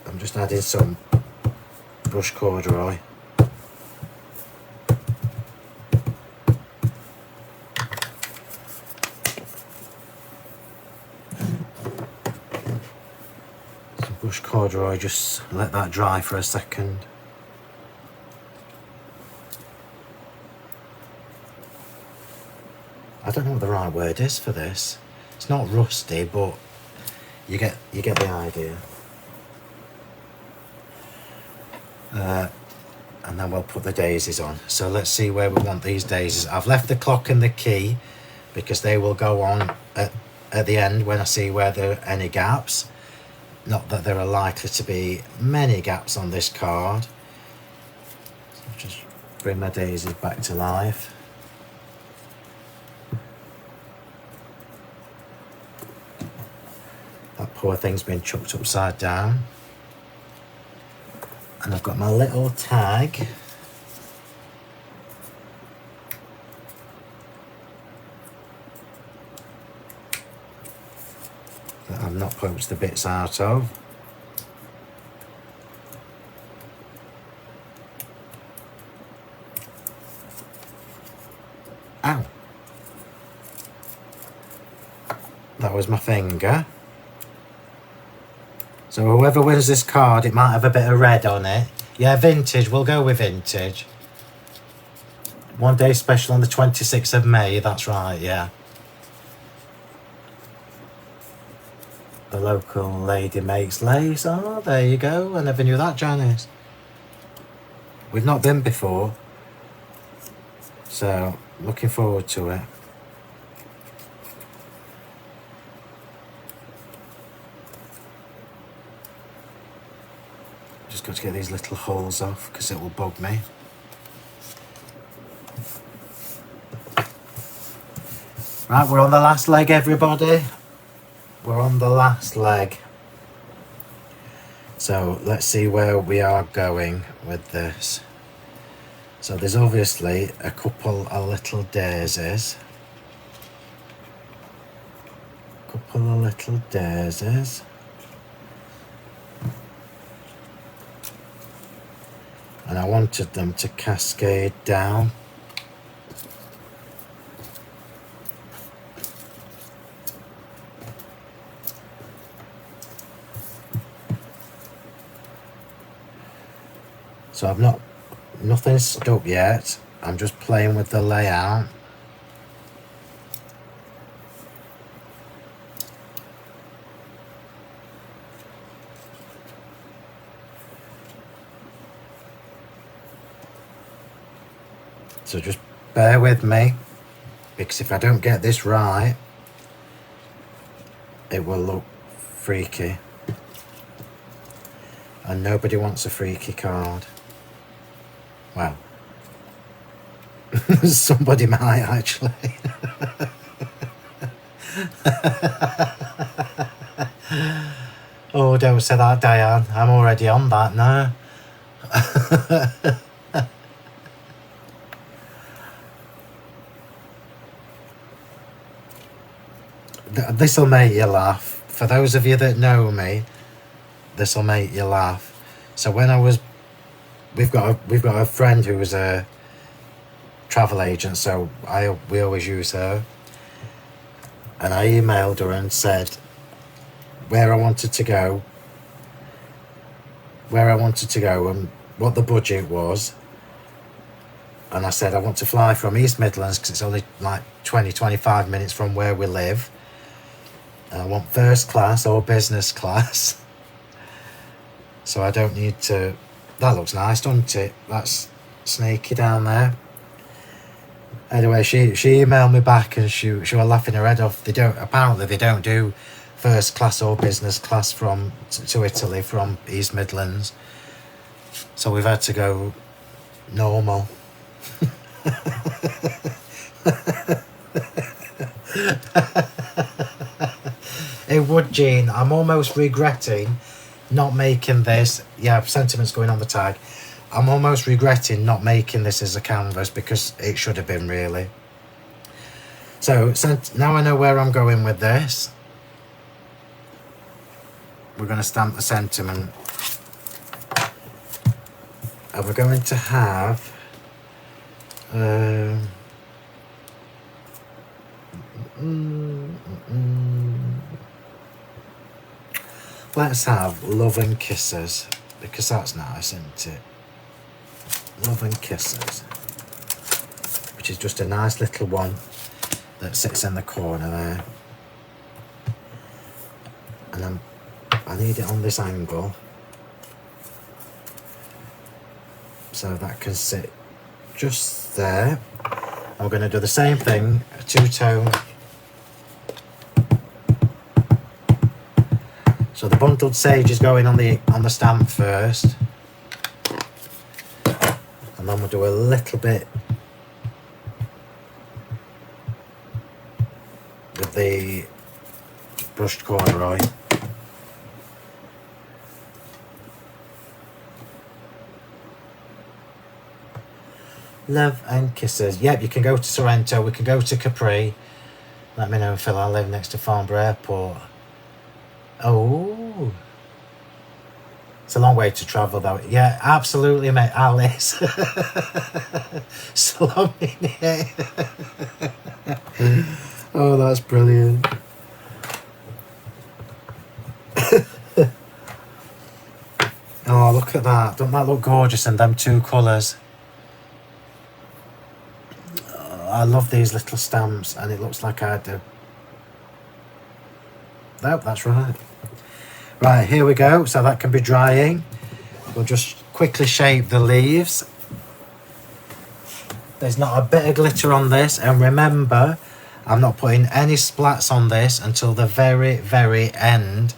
I'm just adding some brush corduroy. Brush corduroy, just let that dry for a second. I don't know what the right word is for this. It's not rusty, but you get the idea. And then we'll put the daisies on. So let's see where we want these daisies. I've left the clock and the key because they will go on at the end when I see where there are any gaps. Not that there are likely to be many gaps on this card. So just bring my daisies back to life. That poor thing's been chucked upside down. And I've got my little tag. That I've not poked the bits out of. Ow! That was my finger. So whoever wins this card, it might have a bit of red on it. Yeah, vintage, we'll go with vintage. 1 day special on the 26th of May, that's right, yeah. The local lady makes lace. Oh, there you go. I never knew that, Janice. We've not been before. So, looking forward to it. Just got to get these little holes off because it will bug me. Right, we're on the last leg, everybody. We're on the last leg. So let's see where we are going with this. So there's obviously a couple of little daisies. Couple of little daisies. And I wanted them to cascade down. So nothing's stuck yet. I'm just playing with the layout. So just bear with me, because if I don't get this right, it will look freaky. And nobody wants a freaky card. Well, somebody might actually. Oh, don't say that, Diane. I'm already on that now. This'll make you laugh. For those of you that know me, this'll make you laugh. So when I was we've got a friend who was a travel agent, so we always use her. And I emailed her and said where I wanted to go, and what the budget was. And I said I want to fly from East Midlands because it's only like 20-25 minutes from where we live. And I want first class or business class. So I don't need to... That looks nice, doesn't it? That's snaky down there. Anyway, she emailed me back and she was laughing her head off. Apparently they don't do first class or business class to Italy from East Midlands. So we've had to go normal. It would, Jean. I'm almost regretting not making this. Yeah, sentiments going on the tag. I'm almost regretting not making this as a canvas because it should have been, really. So now I know where I'm going with this. We're going to stamp the sentiment. And we're going to have... let's have Love and Kisses, because that's nice, isn't it? Love and Kisses, which is just a nice little one that sits in the corner there. And I need it on this angle so that can sit just there. I'm going to do the same thing, a two-tone. So the bundled sage is going on the stamp first, and then we'll do a little bit with the brushed corduroy. Love and Kisses. Yep, you can go to Sorrento, we can go to Capri. Let me know, Phill. I live next to Farnborough Airport. Oh, it's a long way to travel though. Yeah, absolutely, mate. Alice. Salome. Oh, that's brilliant. Oh, look at that. Doesn't that look gorgeous in them two colours? I love these little stamps, and it looks like I do. Nope, that's right. Right, here we go. So that can be drying. We'll just quickly shape the leaves. There's not a bit of glitter on this, and remember, I'm not putting any splats on this until the very, very end,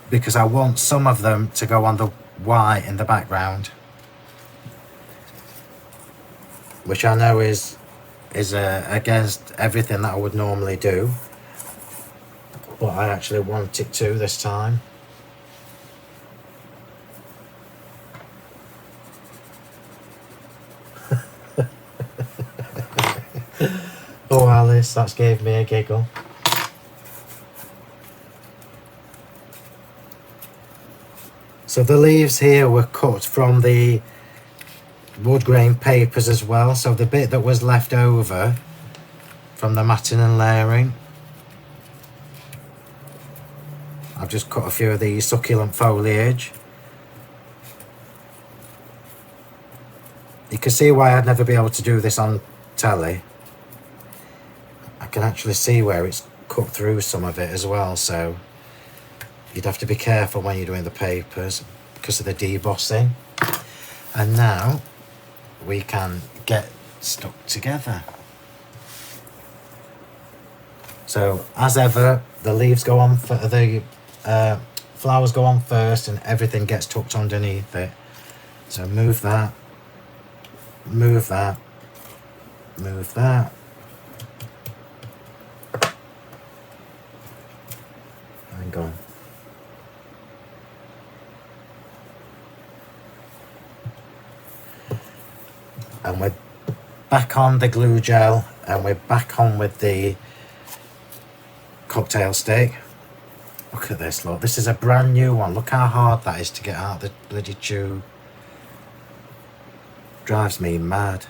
because I want some of them to go on the white in the background, which I know is against everything that I would normally do, but I actually want it to this time. Oh, Alice, that's gave me a giggle. So the leaves here were cut from the wood grain papers as well, so the bit that was left over from the matting and layering, I've just cut a few of these succulent foliage. You can see why I'd never be able to do this on telly. I can actually see where it's cut through some of it as well, so you'd have to be careful when you're doing the papers because of the debossing. And now we can get stuck together. So as ever, the leaves go on for the flowers go on first, and everything gets tucked underneath it. So move that, move that, move that. Hang on. And we're back on the glue gel, and we're back on with the cocktail stick. Look at this, look. This is a brand new one. Look how hard that is to get out of the bloody tube. Drives me mad.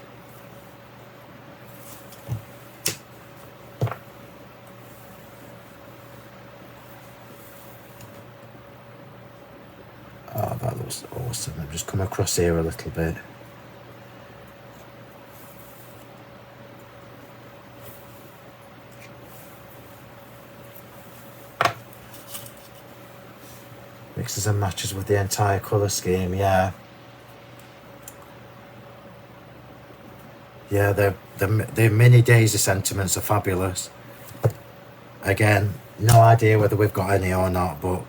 Oh, that looks awesome. I've just come across here a little bit. Mixes and matches with the entire colour scheme, yeah. Yeah, the mini daisy sentiments are fabulous. Again, no idea whether we've got any or not, but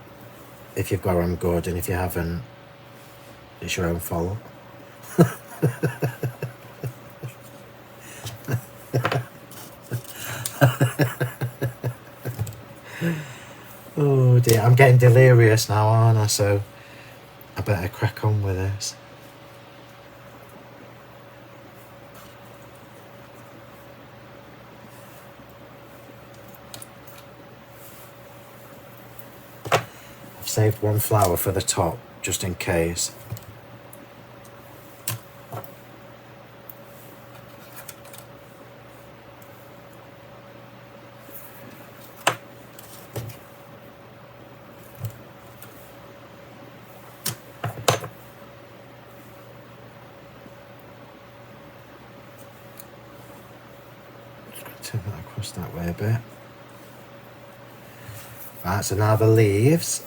if you've got them, good, and if you haven't, it's your own fault. Oh dear, I'm getting delirious now, aren't I? So I better crack on with this. I've saved one flower for the top, just in case. Turn that across that way a bit. Right, so now the leaves.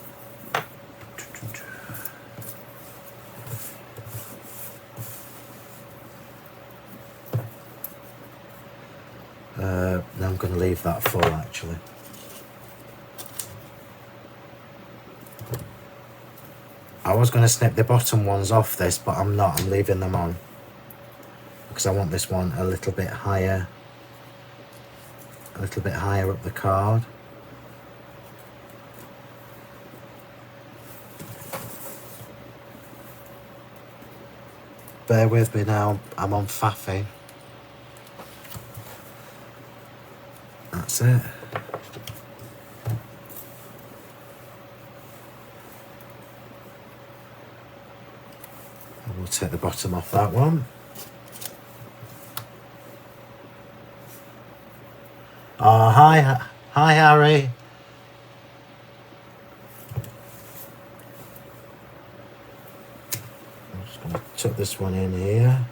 Now I'm going to leave that full actually. I was going to snip the bottom ones off this, but I'm not. I'm leaving them on because I want this one a little bit higher. A little bit higher up the card. Bear with me now, I'm on faffing. That's it. And we'll take the bottom off that one. Oh, hi Harry. I'm just going to tuck this one in here.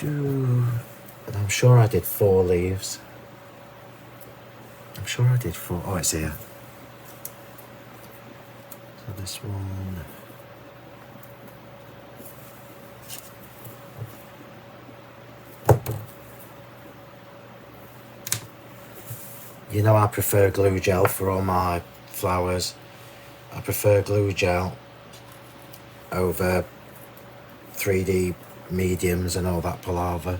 And I'm sure I did 4 leaves. I'm sure I did 4. Oh, it's here. So this one. You know I prefer glue gel for all my flowers. I prefer glue gel over 3D mediums and all that palaver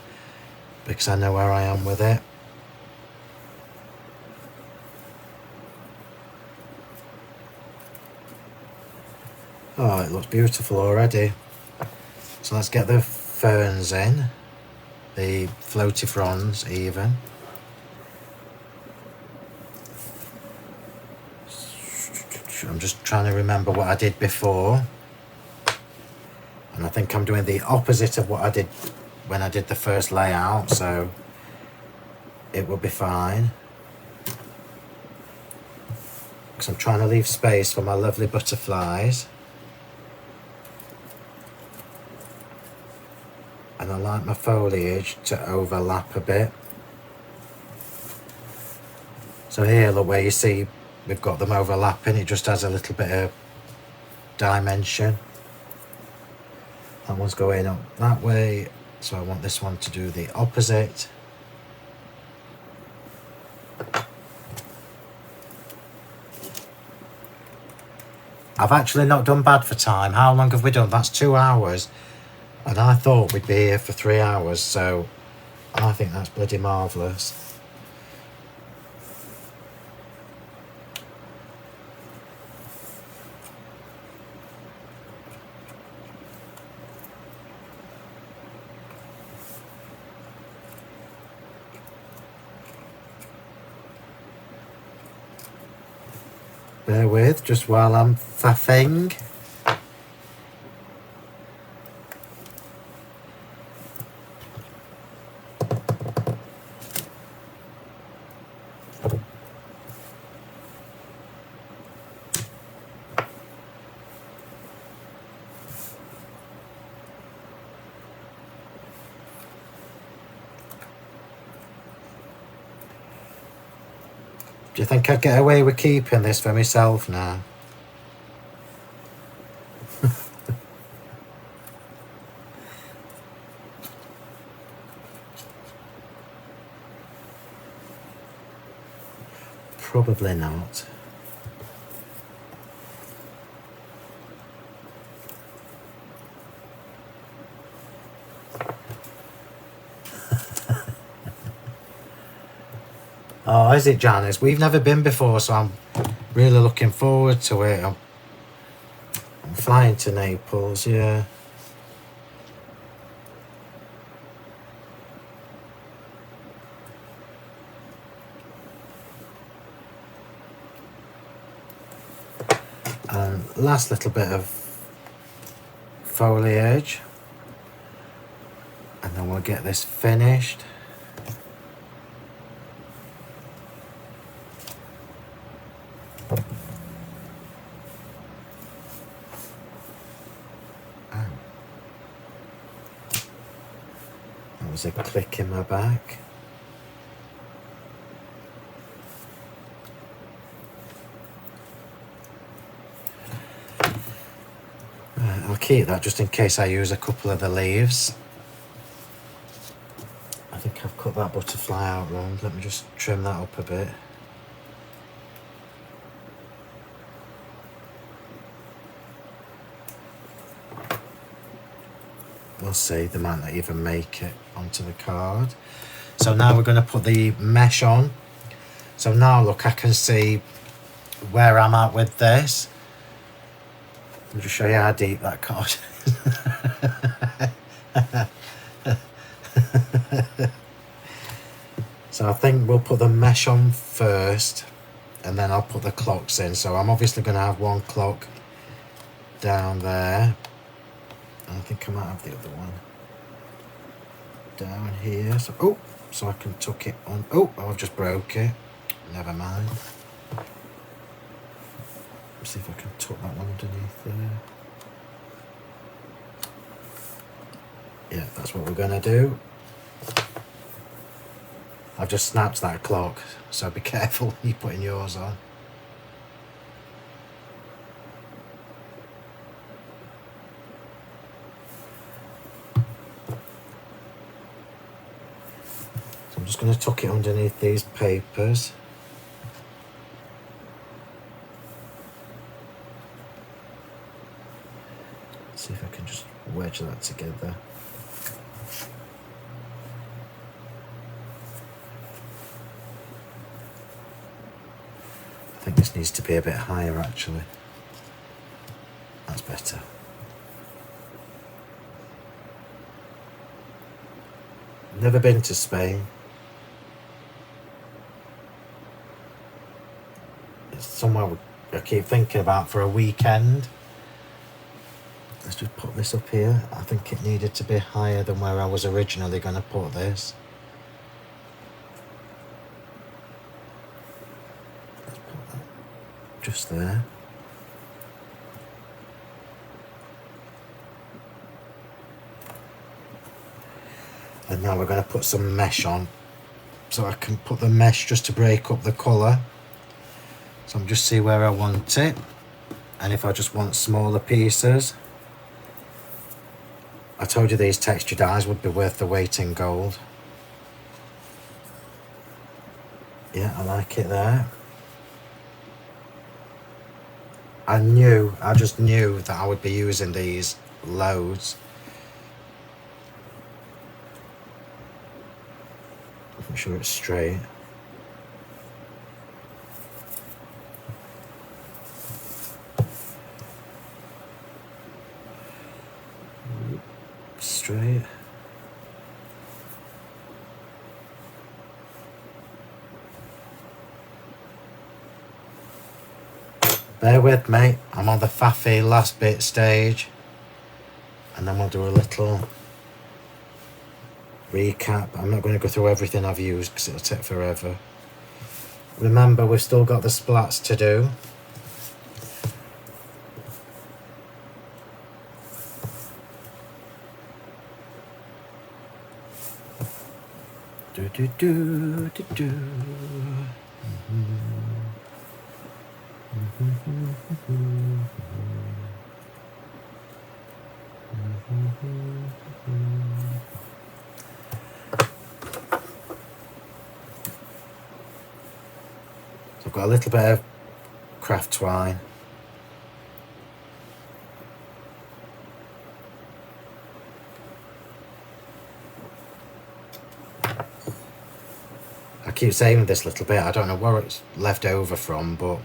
because I know where I am with it. Oh, it looks beautiful already. So let's get the ferns in, the floaty fronds even. I'm just trying to remember what I did before. And I think I'm doing the opposite of what I did when I did the first layout, so it will be fine. Because I'm trying to leave space for my lovely butterflies. And I like my foliage to overlap a bit. So here, look where you see we've got them overlapping, it just adds a little bit of dimension. That one's going up that way, so I want this one to do the opposite. I've actually not done bad for time. How long have we done? That's 2 hours. And I thought we'd be here for 3 hours, so I think that's bloody marvellous. Bear with, just while I'm faffing. Do you think I'd get away with keeping this for myself now? Probably not. Oh, is it, Janice? We've never been before, so I'm really looking forward to it. I'm flying to Naples, yeah. And last little bit of foliage, and then we'll get this finished. That was a click in my back. I'll keep that just in case I use a couple of the leaves. I think I've cut that butterfly out wrong. Let me just trim that up a bit. We'll see, they might not even make it onto the card. So now we're going to put the mesh on. So now look, I can see where I'm at with this. I'll just show you how deep that card is. So I think we'll put the mesh on first and then I'll put the clocks in. So I'm obviously going to have one clock down there. I think I might have the other one down here. So, so I can tuck it on. I've just broke it. Never mind. Let's see if I can tuck that one underneath there. Yeah, that's what we're going to do. I've just snapped that clock, so be careful when you're putting yours on. I'm just going to tuck it underneath these papers. See if I can just wedge that together. I think this needs to be a bit higher actually. That's better. Never been to Spain. It's somewhere I keep thinking about for a weekend. Let's just put this up here. I think it needed to be higher than where I was originally going to put this. Let's put that just there. And now we're going to put some mesh on. So I can put the mesh just to break up the colour. So I'm just see where I want it. And if I just want smaller pieces. I told you these texture dyes would be worth the weight in gold. Yeah, I like it there. I just knew that I would be using these loads. Make sure it's straight. Straight. Bear with me, I'm on the faffy last bit stage, and then we'll do a little recap. I'm not going to go through everything I've used because it'll take forever. Remember, we've still got the splats to do. Do do do do do. So I've got a little bit of craft twine. I keep saving this little bit. I don't know where it's left over from, but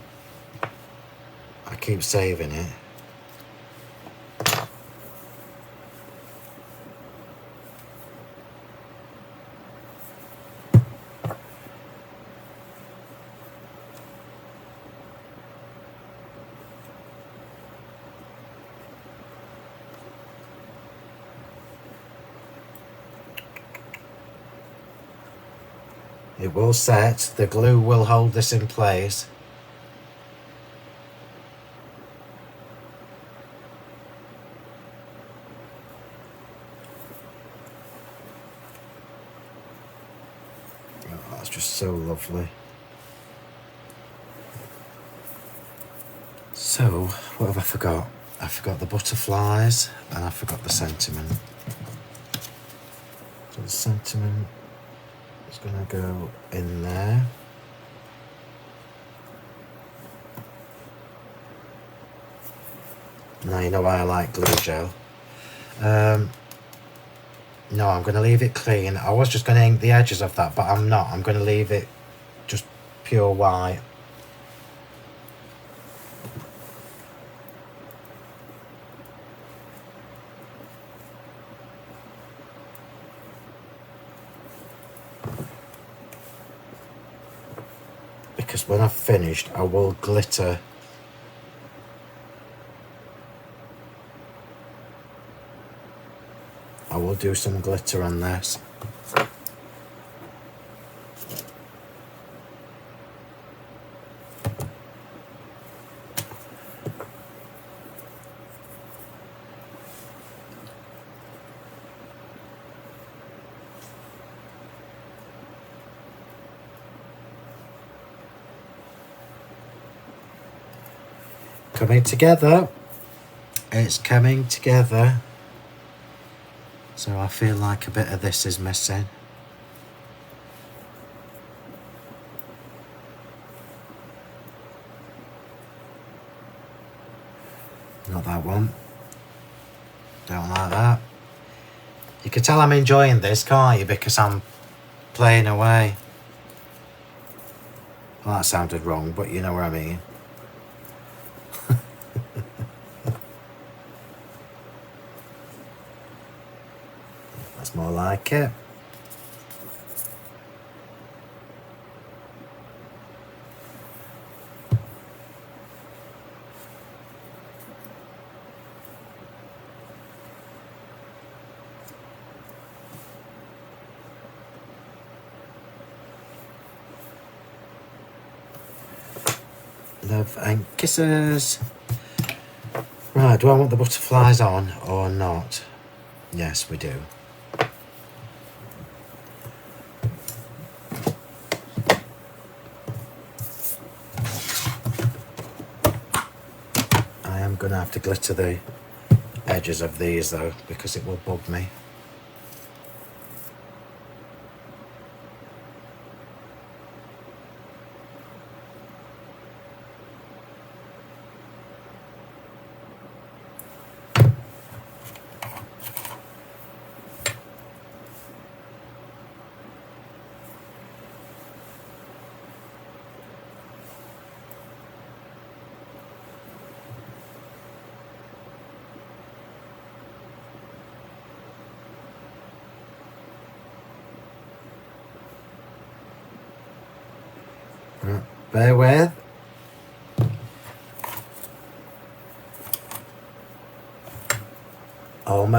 I keep saving it. It will set, the glue will hold this in place. Oh, that's just so lovely. So, what have I forgot? I forgot the butterflies and I forgot the sentiment. So the sentiment is going to go in there. Now you know why I like glue gel. No, I'm going to leave it clean. I was just going to ink the edges of that, but I'm not. I'm going to leave it just pure white. Because when I've finished, I will glitter I will do some glitter on this. Coming together. It's coming together. So I feel like a bit of this is missing. Not that one. Don't like that. You can tell I'm enjoying this, can't you? Because I'm playing away. Well, that sounded wrong, but you know what I mean. That's more like it. Love and kisses. Right, do I want the butterflies on or not? Yes, we do. I am going to have to glitter the edges of these though, because it will bug me. Bear with.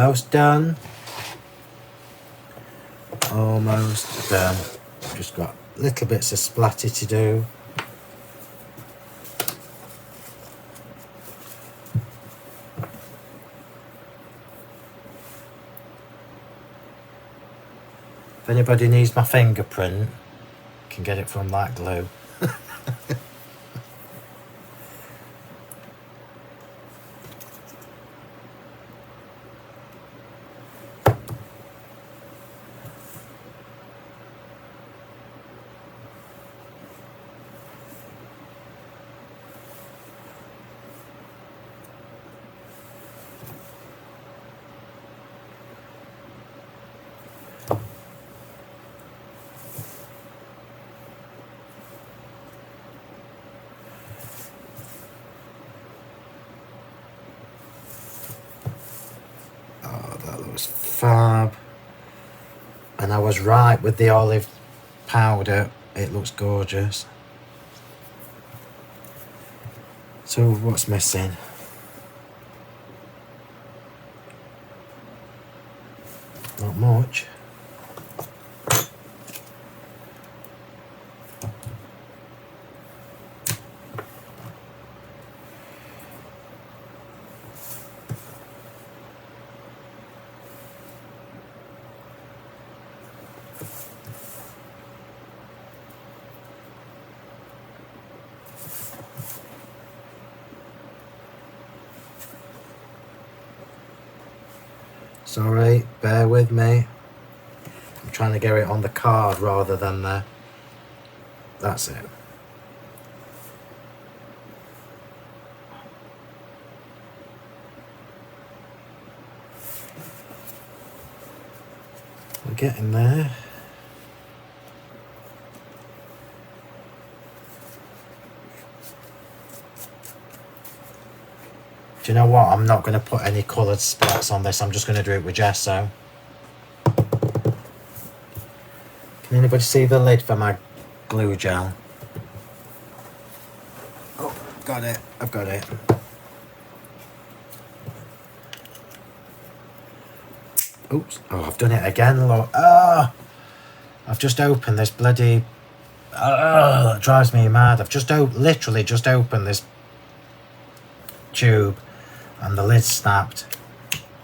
almost done. Almost done. Just got little bits of splatty to do. If anybody needs my fingerprint, can get it from that glue. Fab. And I was right with the olive powder, it looks gorgeous. So what's missing? Not much. Sorry, bear with me. I'm trying to get it on the card rather than the... That's it. We're getting there. Do you know what? I'm not going to put any coloured splats on this. I'm just going to do it with gesso. Can anybody see the lid for my glue gel? Oh, got it. I've got it. Oops. Oh, I've done it again, look. Ah! I've just opened this bloody... that drives me mad. I've just literally just opened this tube and the lid's snapped.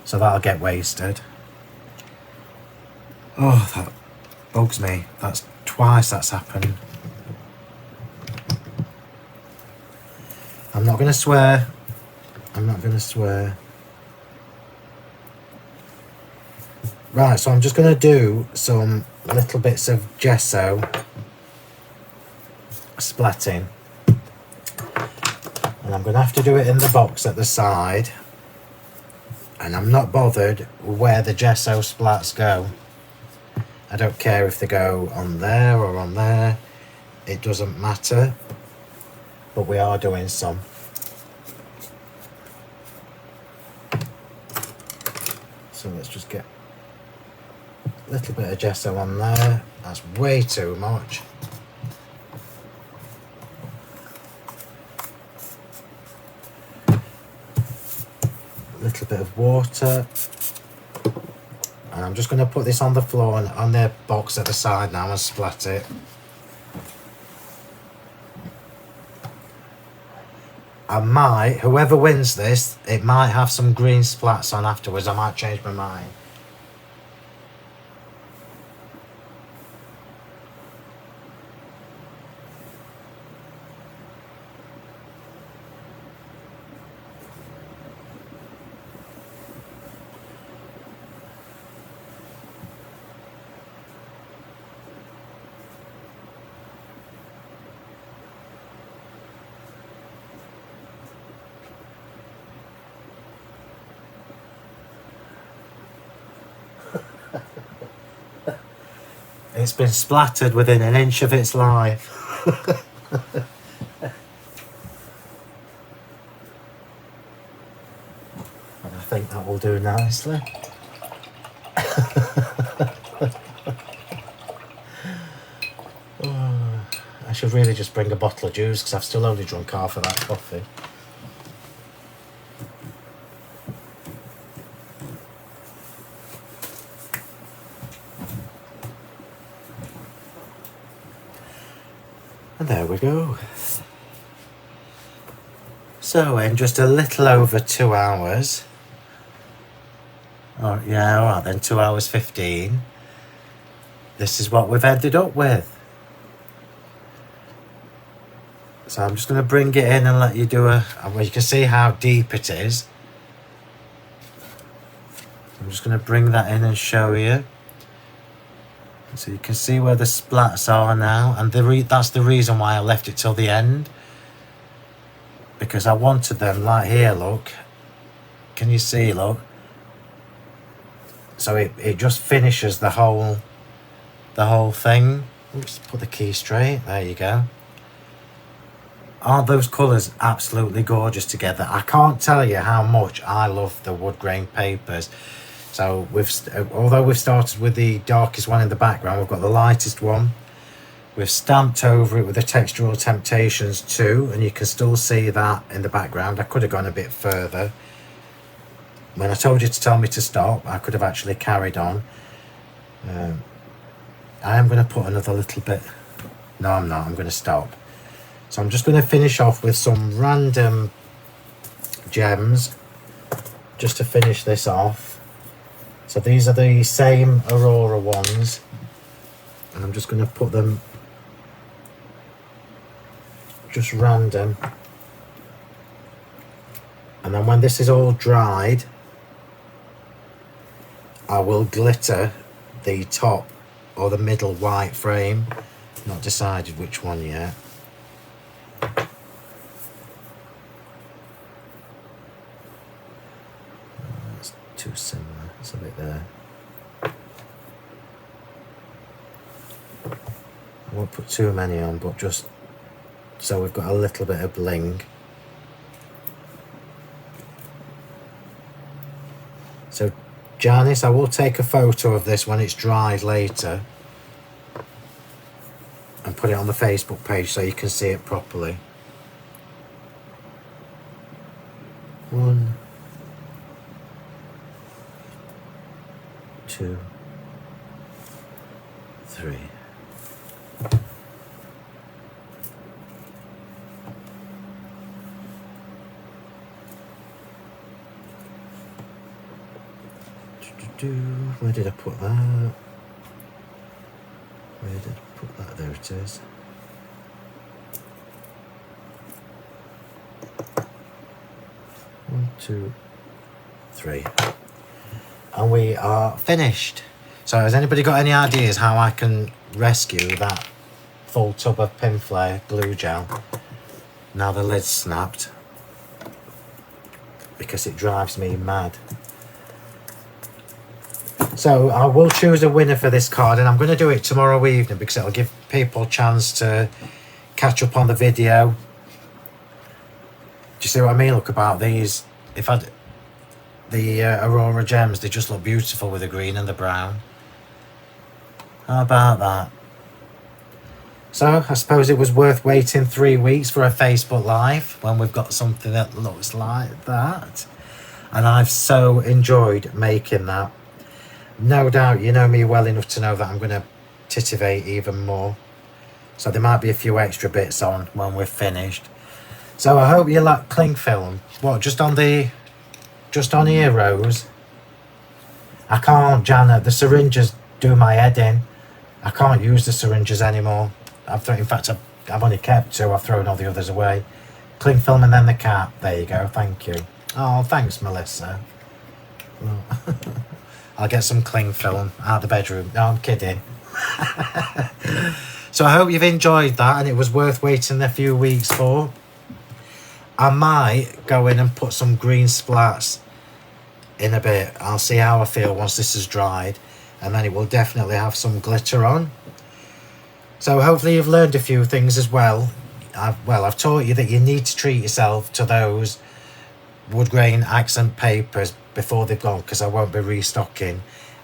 So that'll get wasted. Oh, that bugs me. That's twice that's happened. I'm not going to swear. I'm not going to swear. Right, so I'm just going to do some little bits of gesso splatting. And I'm going to have to do it in the box at the side. And I'm not bothered where the gesso splats go. I don't care if they go on there or on there. It doesn't matter. But we are doing some. So let's just get a little bit of gesso on there. That's way too much. Little bit of water, and I'm just going to put this on the floor and on the box at the side now and splat it. I might, whoever wins this, it might have some green splats on afterwards. I might change my mind. It's been splattered within an inch of its life. And I think that will do nicely. Oh, I should really just bring a bottle of juice because I've still only drunk half of that coffee. And there we go. So in just a little over 2 hours, oh yeah, alright then, 2 hours 15, this is what we've ended up with. So I'm just going to bring it in and let you do well, you can see how deep it is. I'm just going to bring that in and show you. So you can see where the splats are now, and that's the reason why I left it till the end. Because I wanted them, like here, look. Can you see, look? So it just finishes the whole thing. Oops, put the key straight, there you go. Aren't those colours absolutely gorgeous together? I can't tell you how much I love the wood grain papers. So although we've started with the darkest one in the background, we've got the lightest one. We've stamped over it with the Textural Temptations 2, and you can still see that in the background. I could have gone a bit further. When I told you to tell me to stop, I could have actually carried on. I am going to put another little bit. No, I'm not. I'm going to stop. So I'm just going to finish off with some random gems just to finish this off. So these are the same Aurora ones, and I'm just going to put them just random, and then when this is all dried, I will glitter the top or the middle white frame. Not decided which one yet. That's too similar. It's a bit there. I won't put too many on, but just so we've got a little bit of bling. So Janice, I will take a photo of this when it's dried later and put it on the Facebook page so you can see it properly. 1, 2, 3. Where did I put that? Where did I put that? There it is. One, 2, 3. And we are finished. So has anybody got any ideas how I can rescue that full tub of Pinflare glue gel now the lid's snapped? Because it drives me mad. So I will choose a winner for this card, and I'm going to do it tomorrow evening because it'll give people a chance to catch up on the video. Do you see what I mean? Look, about these, if I'd the Aurora gems, they just look beautiful with the green and the brown. How about that? So I suppose it was worth waiting 3 weeks for a Facebook Live when we've got something that looks like that, and I've so enjoyed making that. No doubt you know me well enough to know that I'm going to titivate even more. So there might be a few extra bits on when we're finished. So I hope you like cling film. What, just on here, Rose? I can't, Janet. The syringes do my head in. I can't use the syringes anymore. In fact, I've only kept 2. I've thrown all the others away. Cling film and then the cap. There you go. Thank you. Oh, thanks, Melissa. Well, I'll get some cling film out of the bedroom. No, I'm kidding. So I hope you've enjoyed that, and it was worth waiting a few weeks for. I might go in and put some green splats in a bit. I'll see how I feel once this is dried, and then it will definitely have some glitter on. So hopefully you've learned a few things as well. I've taught you that you need to treat yourself to those wood grain accent papers before they've gone, because I won't be restocking,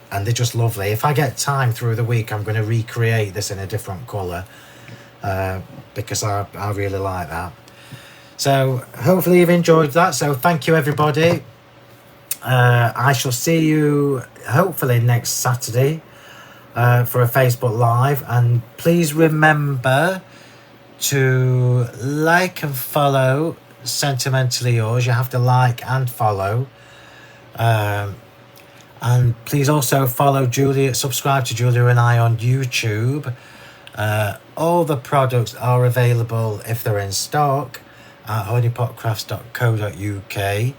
and they're just lovely. If I get time through the week, I'm going to recreate this in a different colour because I really like that. So hopefully you've enjoyed that. So thank you, everybody. I shall see you hopefully next Saturday for a Facebook Live, and please remember to like and follow Sentimentally Yours. You have to like and follow. And please also follow Julia, subscribe to Julia and I on YouTube. All the products are available if they're in stock at honeypotcrafts.co.uk.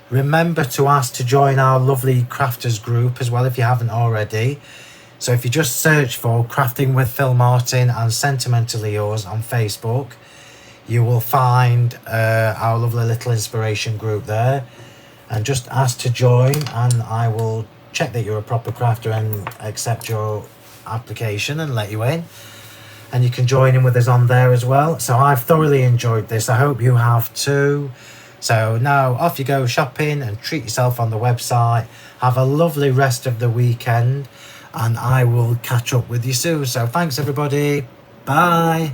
Remember to ask to join our lovely crafters group as well if you haven't already. So if you just search for Crafting with Phill Martin and Sentimentally Yours on Facebook, you will find our lovely little inspiration group there. And just ask to join, and I will check that you're a proper crafter and accept your application and let you in. And you can join in with us on there as well. So I've thoroughly enjoyed this. I hope you have too. So now off you go shopping and treat yourself on the website. Have a lovely rest of the weekend, and I will catch up with you soon. So thanks everybody. Bye.